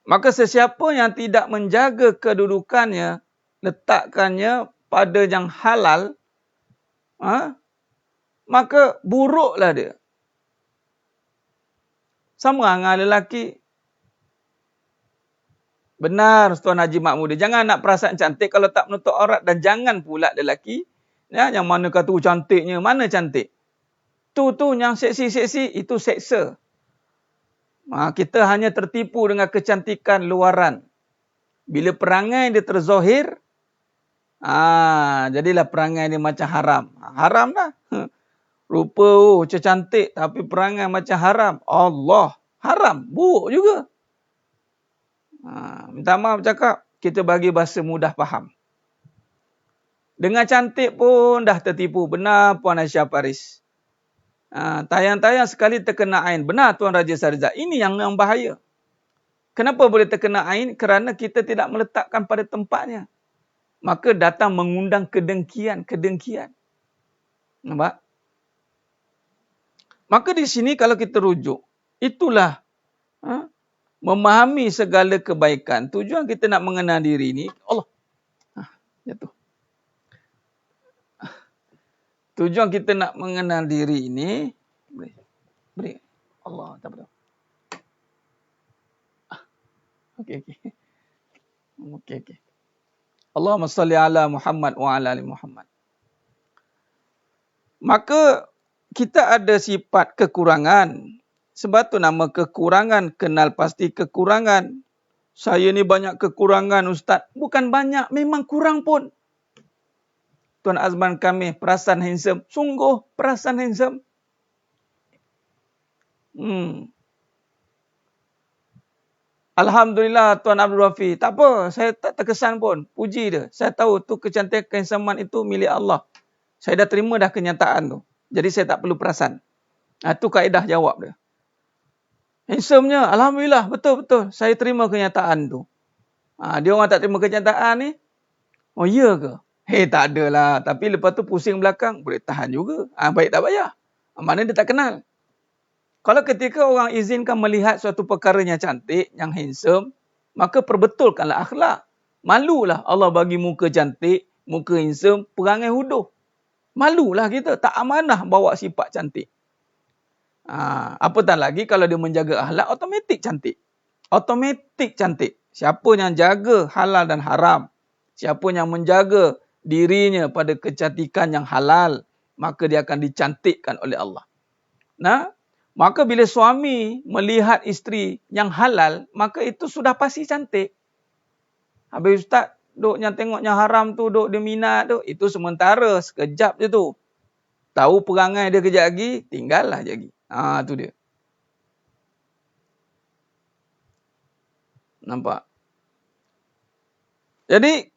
Maka sesiapa yang tidak menjaga kedudukannya, letakkannya pada yang halal, maka buruklah dia. Sama dengan lelaki. Benar Tuan Haji Makmudi. Jangan nak perasaan cantik kalau tak menutup aurat. Dan jangan pula lelaki yang mana kata cantiknya. Mana cantik? Tu yang seksi-seksi itu seksa. Kita hanya tertipu dengan kecantikan luaran. Bila perangai dia terzahir, jadilah perangai dia macam haram. Haram dah. Rupa cantik tapi perangai macam haram. Allah, haram, buruk juga. Minta maaf cakap, kita bagi bahasa mudah faham. Dengan cantik pun dah tertipu. Benar Puan Aisyah Paris. Tayang-tayang sekali terkena ain. Benar Tuan Raja Sarizat. Ini yang bahaya. Kenapa boleh terkena ain? Kerana kita tidak meletakkan pada tempatnya. Maka datang mengundang kedengkian. Nampak? Maka di sini kalau kita rujuk, itulah memahami segala kebaikan. Tujuan kita nak mengenal diri ini, Allah. Jatuh. Tujuan kita nak mengenal diri ini, beri. Allah, tak apa. Okey. Allahumma salli ala Muhammad wa ala ali Muhammad. Maka kita ada sifat kekurangan. Sebab tu nama kekurangan, kenal pasti kekurangan. Saya ni banyak kekurangan Ustaz. Bukan banyak, memang kurang pun. Tuan Azman kami perasan handsome. Sungguh perasan handsome. Alhamdulillah Tuan Abdul Rafi. Tak apa, saya tak terkesan pun. Puji dia. Saya tahu tu kecantikan kehansomeman itu milik Allah. Saya dah terima dah kenyataan tu. Jadi saya tak perlu perasan. Itu kaedah jawab dia. Handsome-nya, Alhamdulillah, betul-betul. Saya terima kenyataan tu. Dia orang tak terima kenyataan ni. Oh, iya ke? Tak adalah. Tapi lepas tu pusing belakang, boleh tahan juga. Baik tak payah. Mana dia tak kenal. Kalau ketika orang izinkan melihat suatu perkara yang cantik, yang handsome, maka perbetulkanlah akhlak. Malulah Allah bagi muka cantik, muka handsome, perangai huduh. Malulah kita. Tak amanah bawa sifat cantik. Apatah lagi kalau dia menjaga akhlak, automatik cantik. Automatik cantik. Siapa yang jaga halal dan haram, siapa yang menjaga dirinya pada kecantikan yang halal, maka dia akan dicantikkan oleh Allah. Maka bila suami melihat isteri yang halal, maka itu sudah pasti cantik. Habis Ustaz, duk yang tengok yang haram tu, duk dia minat tu, itu sementara, sekejap je tu. Tahu perangai dia kejap lagi, tinggallah lagi. Tu dia. Nampak? Jadi,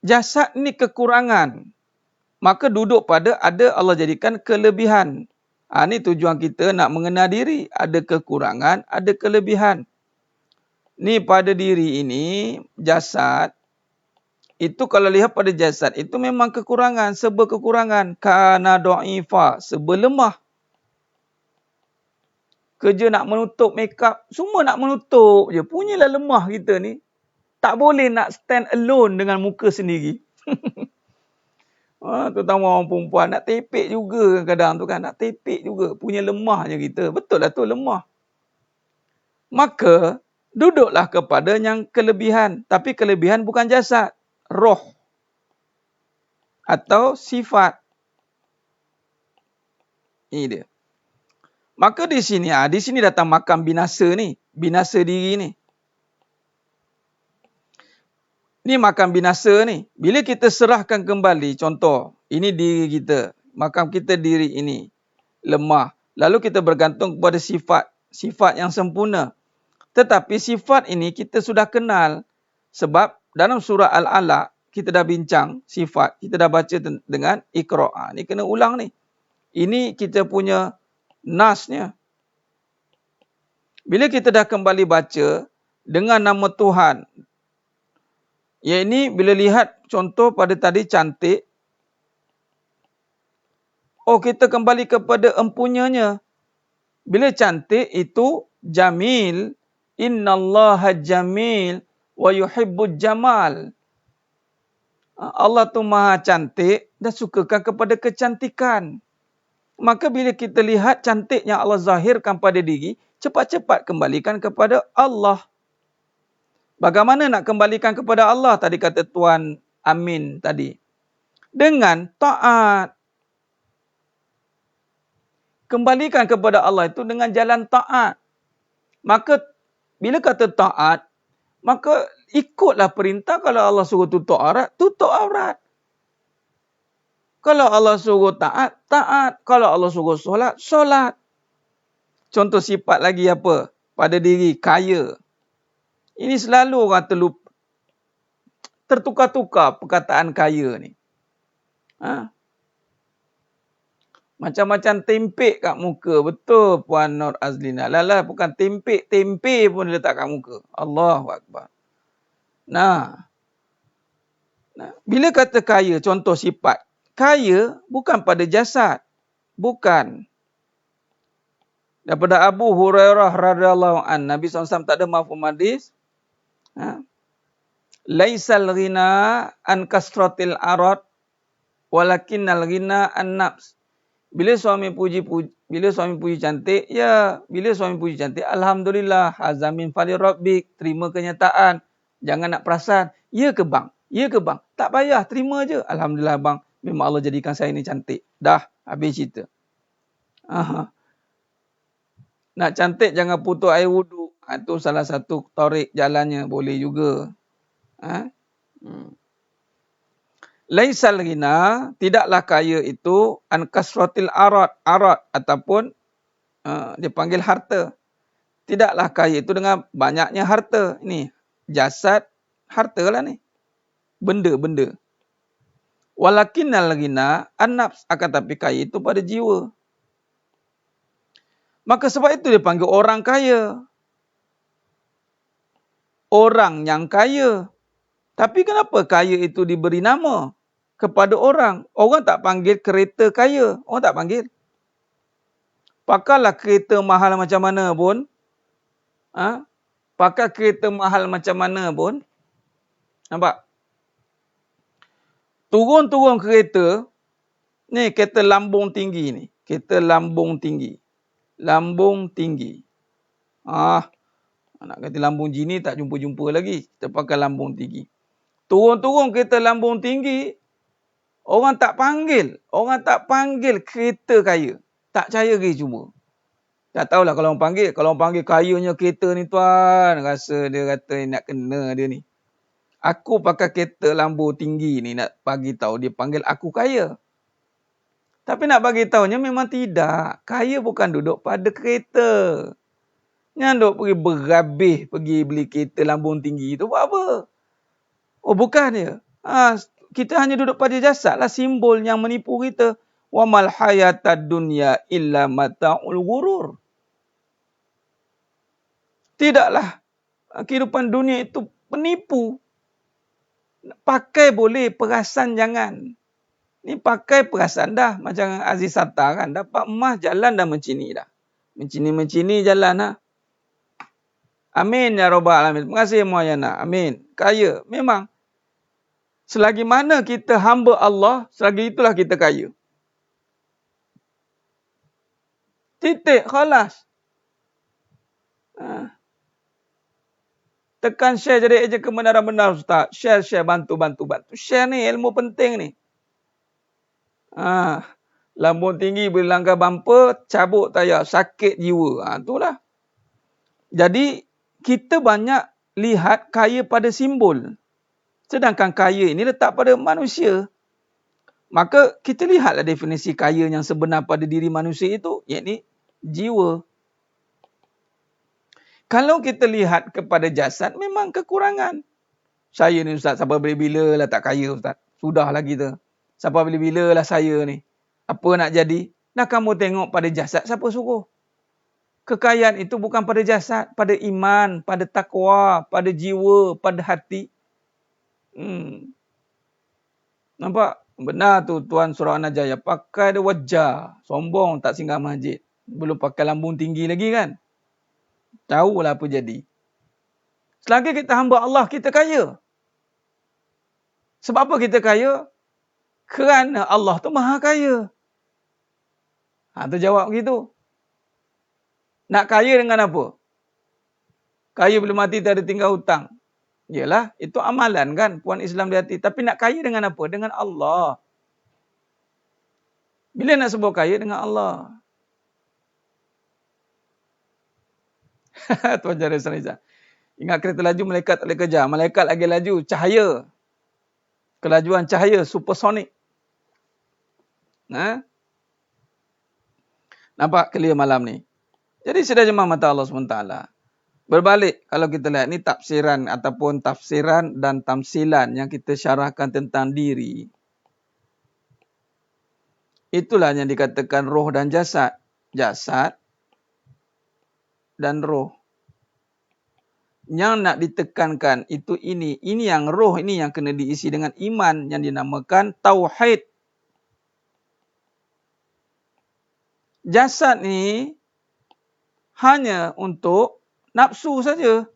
jasad ni kekurangan. Maka duduk pada ada Allah jadikan kelebihan. Ni tujuan kita nak mengenal diri. Ada kekurangan, ada kelebihan. Ni pada diri ini, jasad. Itu kalau lihat pada jasad, itu memang kekurangan. Serba kekurangan. Kana do'ifa, serba lemah. Kerja nak menutup makeup, semua nak menutup je. Punyalah lemah kita ni. Tak boleh nak stand alone dengan muka sendiri. Terutama orang perempuan, nak tepek juga kadang tu kan. Nak tepek juga, punya lemahnya kita. Betul lah tu, lemah. Maka, duduklah kepada yang kelebihan. Tapi kelebihan bukan jasad. Roh. Atau sifat. Ini dia. Maka di sini datang makam binasa ni. Binasa diri ni. Ni makam binasa ni. Bila kita serahkan kembali, contoh, ini diri kita. Makam kita diri ini. Lemah. Lalu kita bergantung kepada sifat. Sifat yang sempurna. Tetapi sifat ini kita sudah kenal. Sebab dalam surah Al-Alaq, kita dah bincang sifat. Kita dah baca dengan Iqra'. Ni kena ulang ni. Ini kita punya nasnya. Bila kita dah kembali baca, dengan nama Tuhan. Ya, ini bila lihat contoh pada tadi cantik. Oh, kita kembali kepada empunyanya. Bila cantik itu jamil. Innallaha jamil wa yuhibbul jamal. Allah tu maha cantik dan sukakan kepada kecantikan. Maka bila kita lihat cantik yang Allah zahirkan pada diri, cepat-cepat kembalikan kepada Allah. Bagaimana nak kembalikan kepada Allah? Tadi kata Tuan Amin tadi. Dengan taat. Kembalikan kepada Allah itu dengan jalan taat. Maka bila kata taat, maka ikutlah perintah. Kalau Allah suruh tutup aurat, tutup aurat. Kalau Allah suruh taat, taat. Kalau Allah suruh solat, solat. Contoh sifat lagi apa? Pada diri kaya. Ini selalu orang tertukar-tukar perkataan kaya ni. Macam-macam tempek kat muka. Betul Puan Nur Azlina. Lalah bukan tempek. Tempe pun dia letak kat muka. Allahu Akbar. Nah. Bila kata kaya, contoh sifat. Kaya bukan pada jasad. Bukan. Daripada Abu Hurairah radhiyallahu an, Nabi SAW tak ada mafhum hadis. Laisal ghina an kasratil arad walakinnal ghina an nafs. Bila suami puji cantik, ya, bila suami puji cantik, alhamdulillah, hazamin fali rabbik, terima kenyataan. Jangan nak perasan, ya ke bang? Ya ke bang? Tak payah, terima je. Alhamdulillah bang, memang Allah jadikan saya ni cantik. Dah, habis cerita. Nak cantik jangan putus air wuduk. Itu salah satu tarik jalannya, boleh juga. Laisal ghina, tidaklah kaya itu an kasratil arad ataupun dia panggil harta. Tidaklah kaya itu dengan banyaknya harta. Ini jasad, harta lah ni. Benda-benda. Walakinnal ghina an nafs, akan tapi kaya itu pada jiwa. Maka sebab itu dia panggil orang kaya. Orang yang kaya. Tapi kenapa kaya itu diberi nama kepada orang? Orang tak panggil kereta kaya. Orang tak panggil. Pakailah kereta mahal macam mana pun. Pakai kereta mahal macam mana pun. Nampak? Turun-turun kereta. Ni kereta lambung tinggi ni. Kereta lambung tinggi. Lambung tinggi. Nak kata lambung jini tak jumpa-jumpa lagi. Kita pakai lambung tinggi. Turun-turun kereta lambung tinggi. Orang tak panggil. Orang tak panggil kereta kaya. Tak percaya ke cuma. Tak tahulah kalau orang panggil. Kalau orang panggil kayanya kereta ni tuan. Rasa dia kata nak kena dia ni. Aku pakai kereta lambung tinggi ni nak bagi tahu dia panggil aku kaya. Tapi nak bagi tahunya memang tidak. Kaya bukan duduk pada kereta. Yang duk pergi berhabis pergi beli kereta lambung tinggi tu buat apa? Oh bukan dia. Kita hanya duduk pada jasad lah, simbol yang menipu kita. Wa mal hayatad dunya illa mata'ul ghurur. Tidaklah kehidupan dunia itu penipu. Pakai boleh, perasan jangan. Ni pakai perasan dah. Macam Aziz Sattar kan. Dapat emas jalan dah mencini dah. Mencini jalan lah. Amin ya Rabbal Alamin. Terima kasih Muayyana. Amin. Kaya. Memang. Selagi mana kita hamba Allah, selagi itulah kita kaya. Titik. Khalas. Tekan share jadi ejen kebenaran benar Ustaz. Share. Bantu. Share ni ilmu penting ni. Lambung tinggi boleh langgar bumper, cabut tayar, sakit jiwa. Itulah. Jadi, kita banyak lihat kaya pada simbol. Sedangkan kaya ini letak pada manusia. Maka kita lihatlah definisi kaya yang sebenar pada diri manusia itu, iaitu jiwa. Kalau kita lihat kepada jasad, memang kekurangan. Saya ni Ustaz, sampai bila-bila lah tak kaya Ustaz. Sudahlah kita. Sampai bila-bila lah saya ni. Apa nak jadi? Nak kamu tengok pada jasad, siapa suruh? Kekayaan itu bukan pada jasad, pada iman, pada takwa, pada jiwa, pada hati. Nampak? Benar tu Tuan Surah An-Najaya. Pakai dia wajah. Sombong tak singgah masjid. Belum pakai lambung tinggi lagi kan? Tahulah apa jadi. Selagi kita hamba Allah, kita kaya. Sebab apa kita kaya? Kerana Allah tu maha kaya. Terjawab begitu. Nak kaya dengan apa? Kaya belum mati tak ada tinggal hutang. Yalah, itu amalan kan, puan Islam di hati. Tapi nak kaya dengan apa? Dengan Allah. Bila nak sebut kaya? Dengan Allah. Tuan Jari Sanizah. Ingat kereta laju, malaikat tak boleh kejar. Malaikat lagi laju, cahaya. Kelajuan cahaya, supersonik. Nampak clear malam ni. Jadi sudah jemaah mata Allah SWT. Berbalik, kalau kita lihat ni tafsiran ataupun tafsiran dan tamsilan yang kita syarahkan tentang diri. Itulah yang dikatakan roh dan jasad. Jasad dan roh. Yang nak ditekankan itu ini. Ini yang roh ini yang kena diisi dengan iman yang dinamakan tauhid. Jasad ni hanya untuk nafsu saja.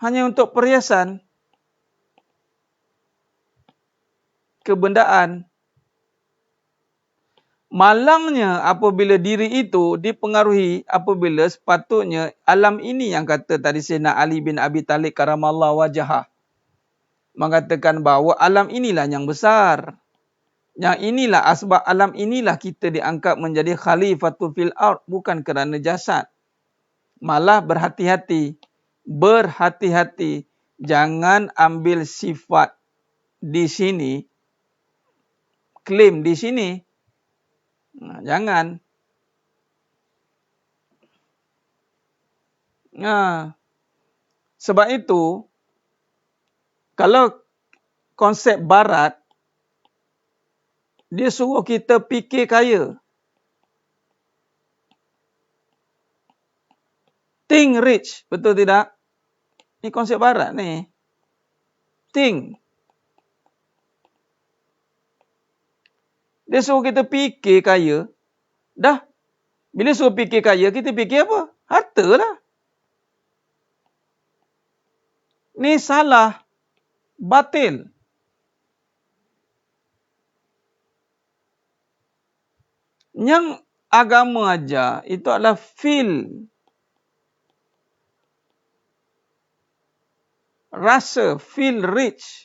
Hanya untuk perhiasan. Kebendaan. Malangnya apabila diri itu dipengaruhi apabila sepatutnya alam ini yang kata tadi Sayyidina Ali bin Abi Talib karamallahu wajhah mengatakan bahawa alam inilah yang besar. Yang inilah asbab alam inilah kita diangkat menjadi khalifatul fil ard bukan kerana jasad. Malah berhati-hati. Berhati-hati. Jangan ambil sifat di sini. Klaim di sini. Jangan. Sebab itu, kalau konsep barat, dia suruh kita fikir kaya. Think rich. Betul tidak? Ini konsep barat ni. Think. Dia suruh kita fikir kaya. Dah. Bila suruh fikir kaya, kita fikir apa? Harta lah. Ni salah. Batil. Yang agama ajar itu adalah feel. Rasa. Feel rich.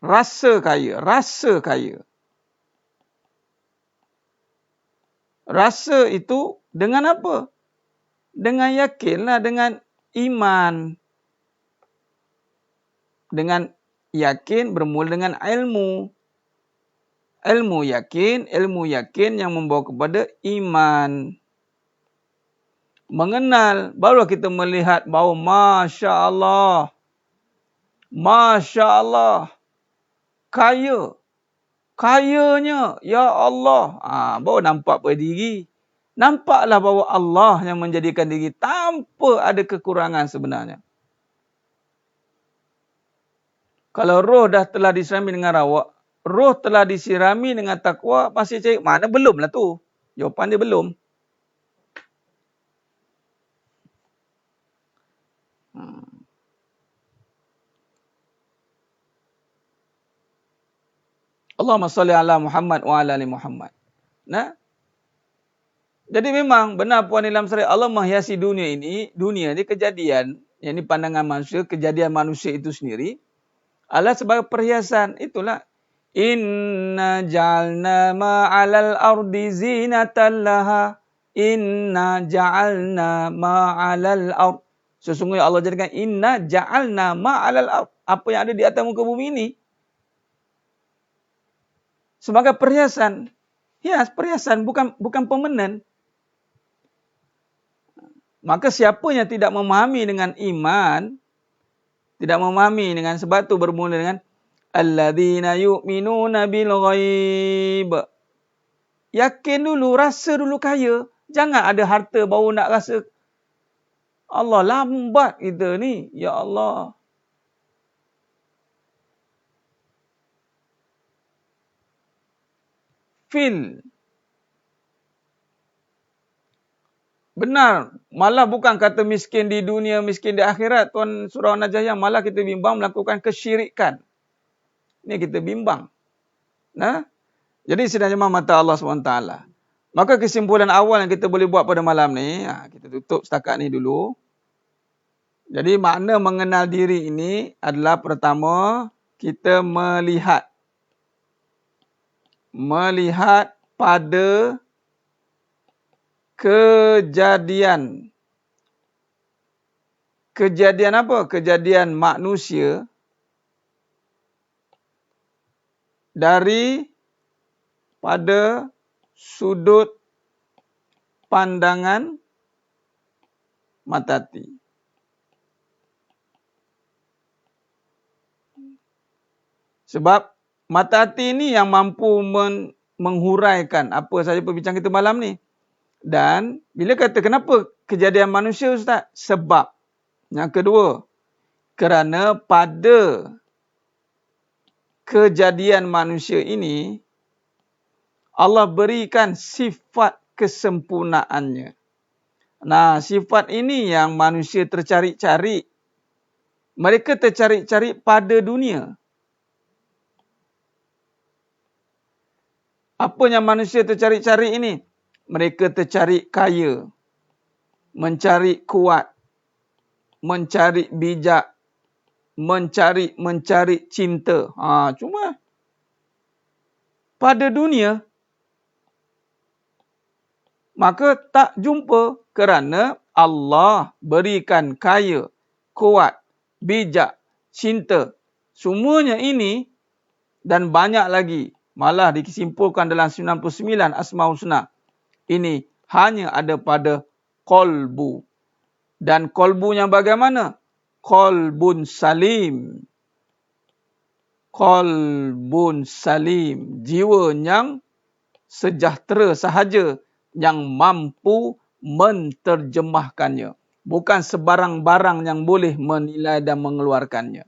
Rasa kaya. Rasa kaya. Rasa itu dengan apa? Dengan yakinlah, dengan iman. Dengan yakin bermula dengan ilmu. Ilmu yakin yang membawa kepada iman. Mengenal, barulah kita melihat bahawa Masya Allah. Masya Allah. Kaya. Kayanya. Ya Allah. Baru nampak pada diri. Nampaklah bahawa Allah yang menjadikan diri tanpa ada kekurangan sebenarnya. Kalau roh dah telah disirami dengan rawak, roh telah disirami dengan takwa, masih cari mana? Belum lah tu. Jawapan dia belum. Allahumma salli ala Muhammad wa ala ali Muhammad. Jadi memang benar Puan Ilham Saraya, Allah menghiasi dunia ini kejadian, yang ini pandangan manusia, kejadian manusia itu sendiri adalah sebagai perhiasan. Itulah inna ja'alna ma'alal ardi zinatan laha. Inna ja'alna ma'alal ard. Sesungguhnya Allah jadikan inna ja'alna ma'alal ard. Apa yang ada di atas muka bumi ini sebagai perhiasan. Hias, perhiasan, bukan permanen. Maka siapa yang tidak memahami dengan iman, tidak memahami dengan sebab itu bermula dengan alladzina yu'minuna bil ghaib. Yakin dulu, rasa dulu kaya. Jangan ada harta baru nak rasa. Allah, lambat kita ni. Ya Allah. Feel. Benar. Malah bukan kata miskin di dunia, miskin di akhirat. Tuan Surah Najayah, malah kita bimbang melakukan kesyirikan. Ini kita bimbang. Nah, jadi sedang jemaah mata Allah SWT. Maka kesimpulan awal yang kita boleh buat pada malam ni, kita tutup setakat ni dulu. Jadi makna mengenal diri ini adalah pertama, kita melihat pada kejadian. Kejadian apa? Kejadian manusia dari pada sudut pandangan matati. Sebab matati ini yang mampu menghuraikan apa sahaja perbincangan kita malam ni. Dan bila kata kenapa kejadian manusia, Ustaz? Sebab yang kedua, kerana pada kejadian manusia ini Allah berikan sifat kesempurnaannya. Nah, sifat ini yang manusia tercari-cari. Mereka tercari-cari pada dunia. Apa yang manusia tercari-cari ini? Mereka tercari kaya, mencari kuat, mencari bijak, mencari cinta. Cuma pada dunia, maka tak jumpa kerana Allah berikan kaya, kuat, bijak, cinta. Semuanya ini dan banyak lagi. Malah disimpulkan dalam 99 Asmaul Husna. Ini hanya ada pada qalbu. Dan qalbunya bagaimana? Qalbun salim. Qalbun salim. Jiwa yang sejahtera sahaja yang mampu menterjemahkannya. Bukan sebarang barang yang boleh menilai dan mengeluarkannya.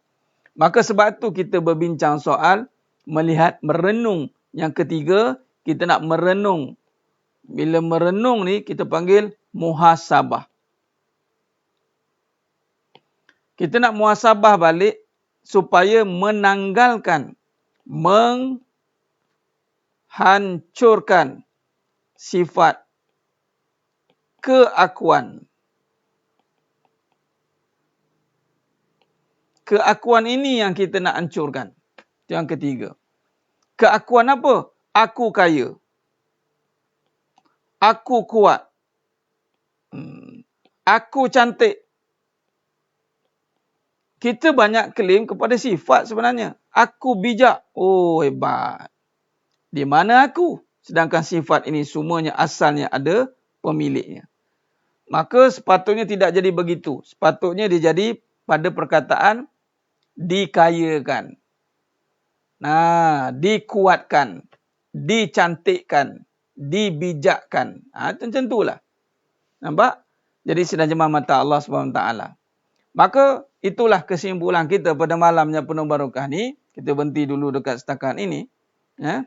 Maka sebab itu kita berbincang soal melihat, merenung. Yang ketiga, kita nak merenung. Bila merenung ni, kita panggil muhasabah. Kita nak muhasabah balik supaya menanggalkan, menghancurkan sifat keakuan. Keakuan ini yang kita nak hancurkan. Itu yang ketiga. Keakuan apa? Aku kaya. Aku kuat. Aku cantik. Kita banyak klaim kepada sifat sebenarnya. Aku bijak. Oh, hebat. Di mana aku? Sedangkan sifat ini semuanya asalnya ada pemiliknya. Maka sepatutnya tidak jadi begitu. Sepatutnya dia jadi pada perkataan dikayakan. Dikuatkan. Dicantikkan. Dibijakkan. Macam itulah. Nampak? Jadi sedang jemaah mata Allah SWT. Maka itulah kesimpulan kita pada malamnya penuh barakah ni. Kita berhenti dulu dekat setakat ini. Ya.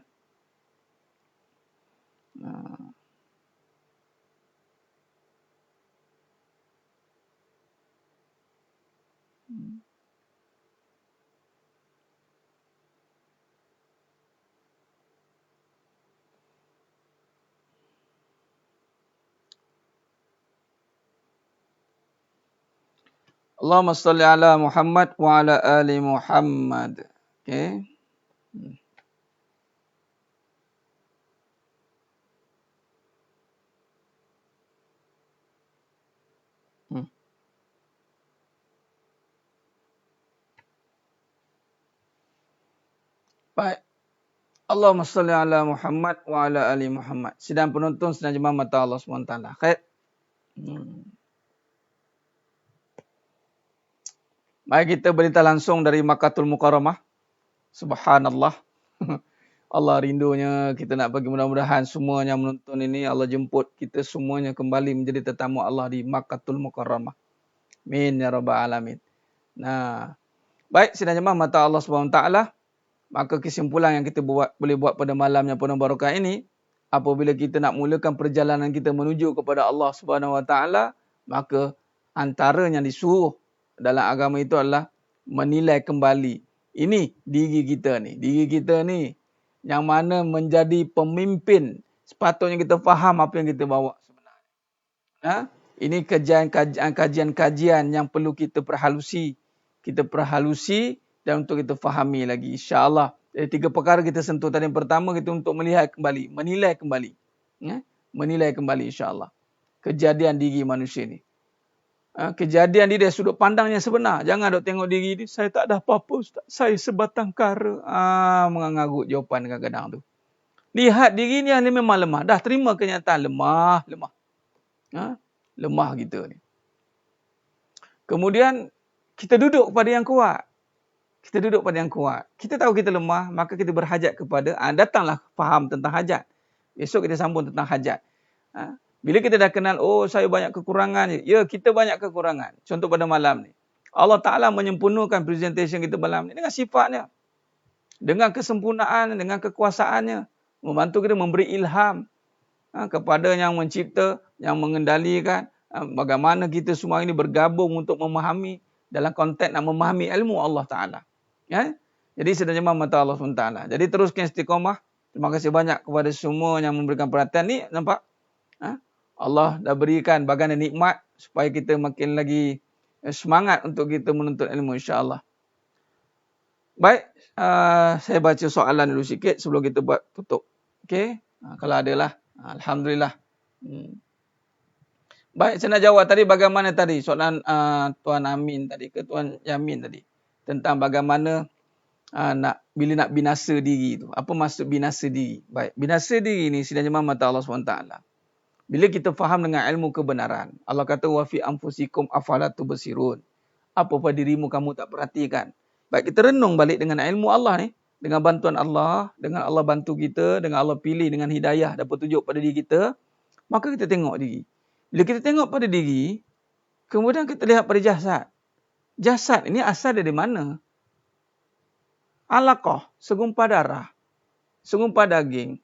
Allahumma salli ala Muhammad wa ala ali Muhammad. Okay. Baik. Allahumma salli ala Muhammad wa ala ali Muhammad. Sidang penonton, sidang jemaah mata Allah SWT. Khair. Mari kita berita langsung dari Makkahul Mukarramah. Subhanallah. Allah rindunya kita nak bagi mudah-mudahan semuanya menonton ini Allah jemput kita semuanya kembali menjadi tetamu Allah di Makkahul Mukarramah. Amin ya rabbal alamin. Nah, baik sidang jemaah mata Allah Subhanahu taala, maka kesimpulan yang kita boleh buat pada malamnya penuh barakah ini, apabila kita nak mulakan perjalanan kita menuju kepada Allah Subhanahu wa taala, maka antara yang disuruh dalam agama itu adalah menilai kembali. Ini diri kita ni. Diri kita ni yang mana menjadi pemimpin. Sepatutnya kita faham apa yang kita bawa sebenarnya. Ha? Ini kajian-kajian yang perlu kita perhalusi. Kita perhalusi dan untuk kita fahami lagi. InsyaAllah. Jadi 3 perkara kita sentuh tadi. Yang pertama kita untuk melihat kembali. Menilai kembali. Menilai kembali insyaAllah. Kejadian diri manusia ni. Kejadian dia sudut pandangnya sebenar. Jangan duk tengok diri ni. Saya tak ada apa-apa Ustaz. Saya sebatang kara. Mengangarut jawapan kadang-kadang tu. Lihat diri ni memang lemah. Dah terima kenyataan lemah. Lemah kita ni. Kemudian kita duduk pada yang kuat. Kita duduk pada yang kuat. Kita tahu kita lemah, maka kita berhajat kepada, datanglah faham tentang hajat. Esok kita sambung tentang hajat. Bila kita dah kenal, oh saya banyak kekurangan. Ya, kita banyak kekurangan. Contoh pada malam ni. Allah Ta'ala menyempurnakan presentation kita malam ni dengan sifatnya. Dengan kesempurnaan, dengan kekuasaannya. Membantu kita memberi ilham kepada yang mencipta, yang mengendalikan. Bagaimana kita semua ini bergabung untuk memahami dalam konteks nak memahami ilmu Allah Ta'ala. Jadi sedang jemaah mata Allah SWT. Jadi teruskan istiqamah. Terima kasih banyak kepada semua yang memberikan perhatian ni. Nampak? Allah dah berikan bagaimana nikmat supaya kita makin lagi semangat untuk kita menuntut ilmu insya-Allah. Baik, saya baca soalan dulu sikit sebelum kita buat tutup. Okey? Kalau ada lah. Alhamdulillah. Baik, saya nak jawab tadi bagaimana tadi soalan Tuan Amin tadi ke Tuan Yamin tadi tentang bagaimana bila nak binasa diri tu. Apa maksud binasa diri? Baik, binasa diri ni sidang jemaah mata Allah SWT. Bila kita faham dengan ilmu kebenaran, Allah kata wa fi anfusikum afala tubsirun. Apa pada dirimu kamu tak perhatikan? Baik, kita renung balik dengan ilmu Allah ni, dengan bantuan Allah, dengan Allah bantu kita, dengan Allah pilih dengan hidayah dan petunjuk pada diri kita, maka kita tengok diri. Bila kita tengok pada diri, kemudian kita lihat pada jasad. Jasad ini asal dari mana? Alaqah, segumpal darah. Segumpal daging.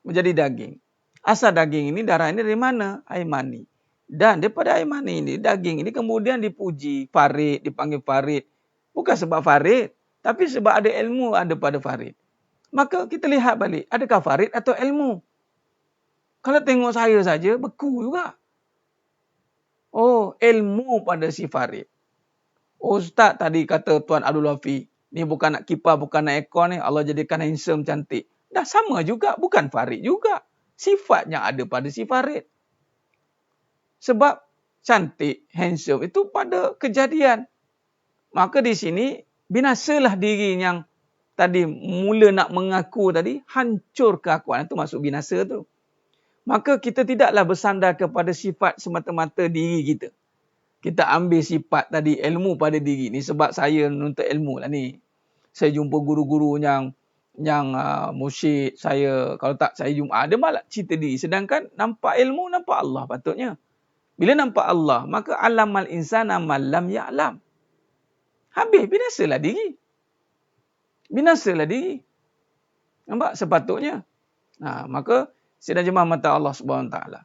Menjadi daging. Asal daging ini, darah ini dari mana? Air mani. Dan daripada air mani ini, daging ini kemudian dipuji. Farid, dipanggil Farid. Bukan sebab Farid. Tapi sebab ada ilmu ada pada Farid. Maka kita lihat balik. Adakah Farid atau ilmu? Kalau tengok saya saja, beku juga. Oh, ilmu pada si Farid. Ustaz tadi kata Tuan Abdul Wafi, ni bukan nak kipas, bukan nak ekor ni, Allah jadikan handsome, cantik. Dah sama juga, bukan Farid juga. Sifatnya ada pada si Farid. Sebab cantik, handsome itu pada kejadian. Maka di sini, binasalah diri yang tadi mula nak mengaku tadi, hancur keakuan. Itu maksud binasa tu. Maka kita tidaklah bersandar kepada sifat semata-mata diri kita. Kita ambil sifat tadi ilmu pada diri ni sebab saya menuntut ilmu lah ni. Saya jumpa guru-guru yang mursyid saya, kalau tak saya jumpa ada malah cerita diri. Sedangkan nampak ilmu, nampak Allah patutnya. Bila nampak Allah, maka alamal insana ma lam ya'lam. Habis binasalah diri. Binasalah diri. Nampak sepatutnya. Maka sidang jemaah mata Allah Subhanahu taala.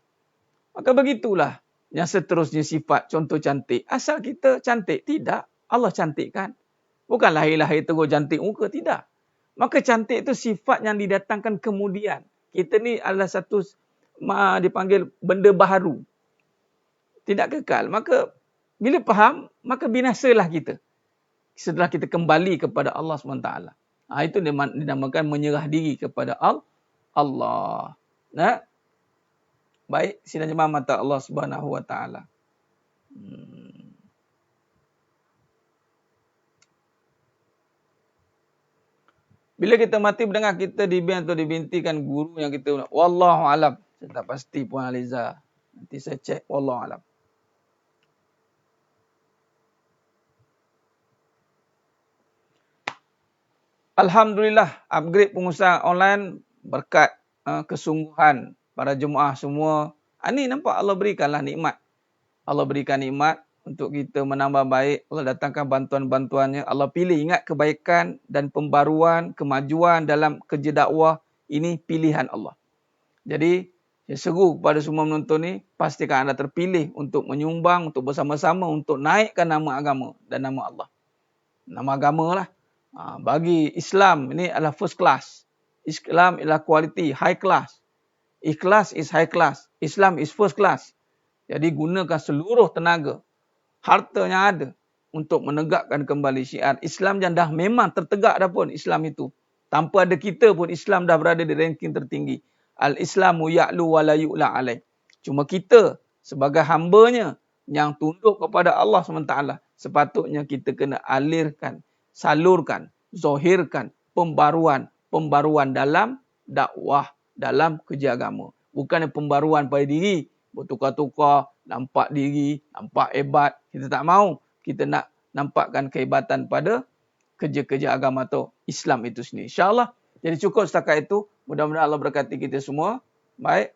Maka begitulah yang seterusnya sifat contoh cantik. Asal kita cantik? Tidak. Allah cantikkan. Bukan lahir-lahir terus cantik muka. Tidak. Maka cantik itu sifat yang didatangkan kemudian. Kita ni adalah satu dipanggil benda baharu. Tidak kekal. Maka bila faham, maka binasalah kita. Setelah kita kembali kepada Allah SWT. Itu dinamakan menyerah diri kepada Allah. Baik, sidang jemaah mata Allah Subhanahu wa taala. Bila kita mati mendengar kita dibian atau dibintikan guru yang kita wallahu alam. Saya tak pasti Puan Aliza. Nanti saya cek wallahu alam. Alhamdulillah, upgrade pengusaha online berkat kesungguhan para jemaah semua. Ini nampak Allah berikanlah nikmat. Allah berikan nikmat untuk kita menambah baik. Allah datangkan bantuan-bantuannya. Allah pilih, ingat kebaikan dan pembaruan, kemajuan dalam kerja dakwah. Ini pilihan Allah. Jadi, saya seru kepada semua menonton ni, pastikan anda terpilih untuk menyumbang, untuk bersama-sama, untuk naikkan nama agama dan nama Allah. Nama agama lah. Bagi Islam, ini adalah first class. Islam adalah quality, high class. Ikhlas is high class. Islam is first class. Jadi gunakan seluruh tenaga, harta yang ada untuk menegakkan kembali syiar Islam yang dah memang tertegak dah pun Islam itu. Tanpa ada kita pun Islam dah berada di ranking tertinggi. Al-Islamu ya'lu wa la yu'la alaih. Cuma kita sebagai hambanya yang tunduk kepada Allah SWT, sepatutnya kita kena alirkan, salurkan, zohirkan pembaruan dalam dakwah, dalam kerja agama. Bukan pembaruan pada diri, bertukar-tukar, nampak diri, nampak hebat. Kita tak mahu. Kita nak nampakkan kehebatan pada kerja-kerja agama atau Islam itu sendiri. InsyaAllah. Jadi cukup setakat itu. Mudah-mudahan Allah berkati kita semua. Baik.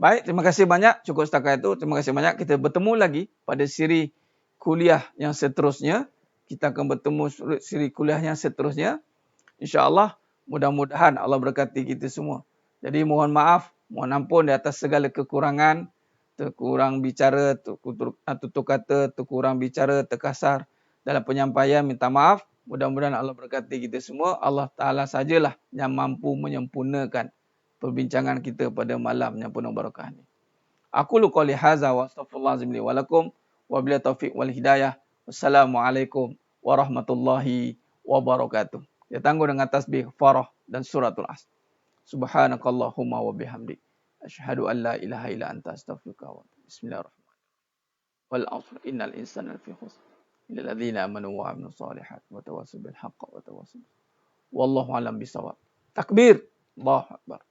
Baik, terima kasih banyak. Cukup setakat itu. Terima kasih banyak. Kita bertemu lagi pada siri kuliah yang seterusnya. Kita akan bertemu siri kuliah yang seterusnya. InsyaAllah. Mudah-mudahan Allah berkati kita semua. Jadi mohon maaf, mohon ampun di atas segala kekurangan, terkurang bicara, tutur kata, terkurang bicara, terkasar dalam penyampaian, minta maaf. Mudah-mudahan Allah berkati kita semua. Allah Ta'ala sajalah yang mampu menyempurnakan perbincangan kita pada malam yang penuh barakah ini. Aku qouli hadza wa astaghfirullahalazim li wa lakum wa billahi taufiq wal hidayah. Wassalamualaikum warahmatullahi wabarakatuh. Dia tangguh dengan tasbih farah dan suratul Asr. Subhanakallahumma wa bihamdik. Asyhadu an la ilaha illa anta astaghfiruka wa atubu. Bismillahirrahmanirrahim. Wal 'asr innal insana lafi khusr. Illal ladzina amanu wa 'amilus shalihat wa tawassaw bil haqqi wa tawassaw. Wallahu a'lam bisawab. Takbir. Allahu akbar.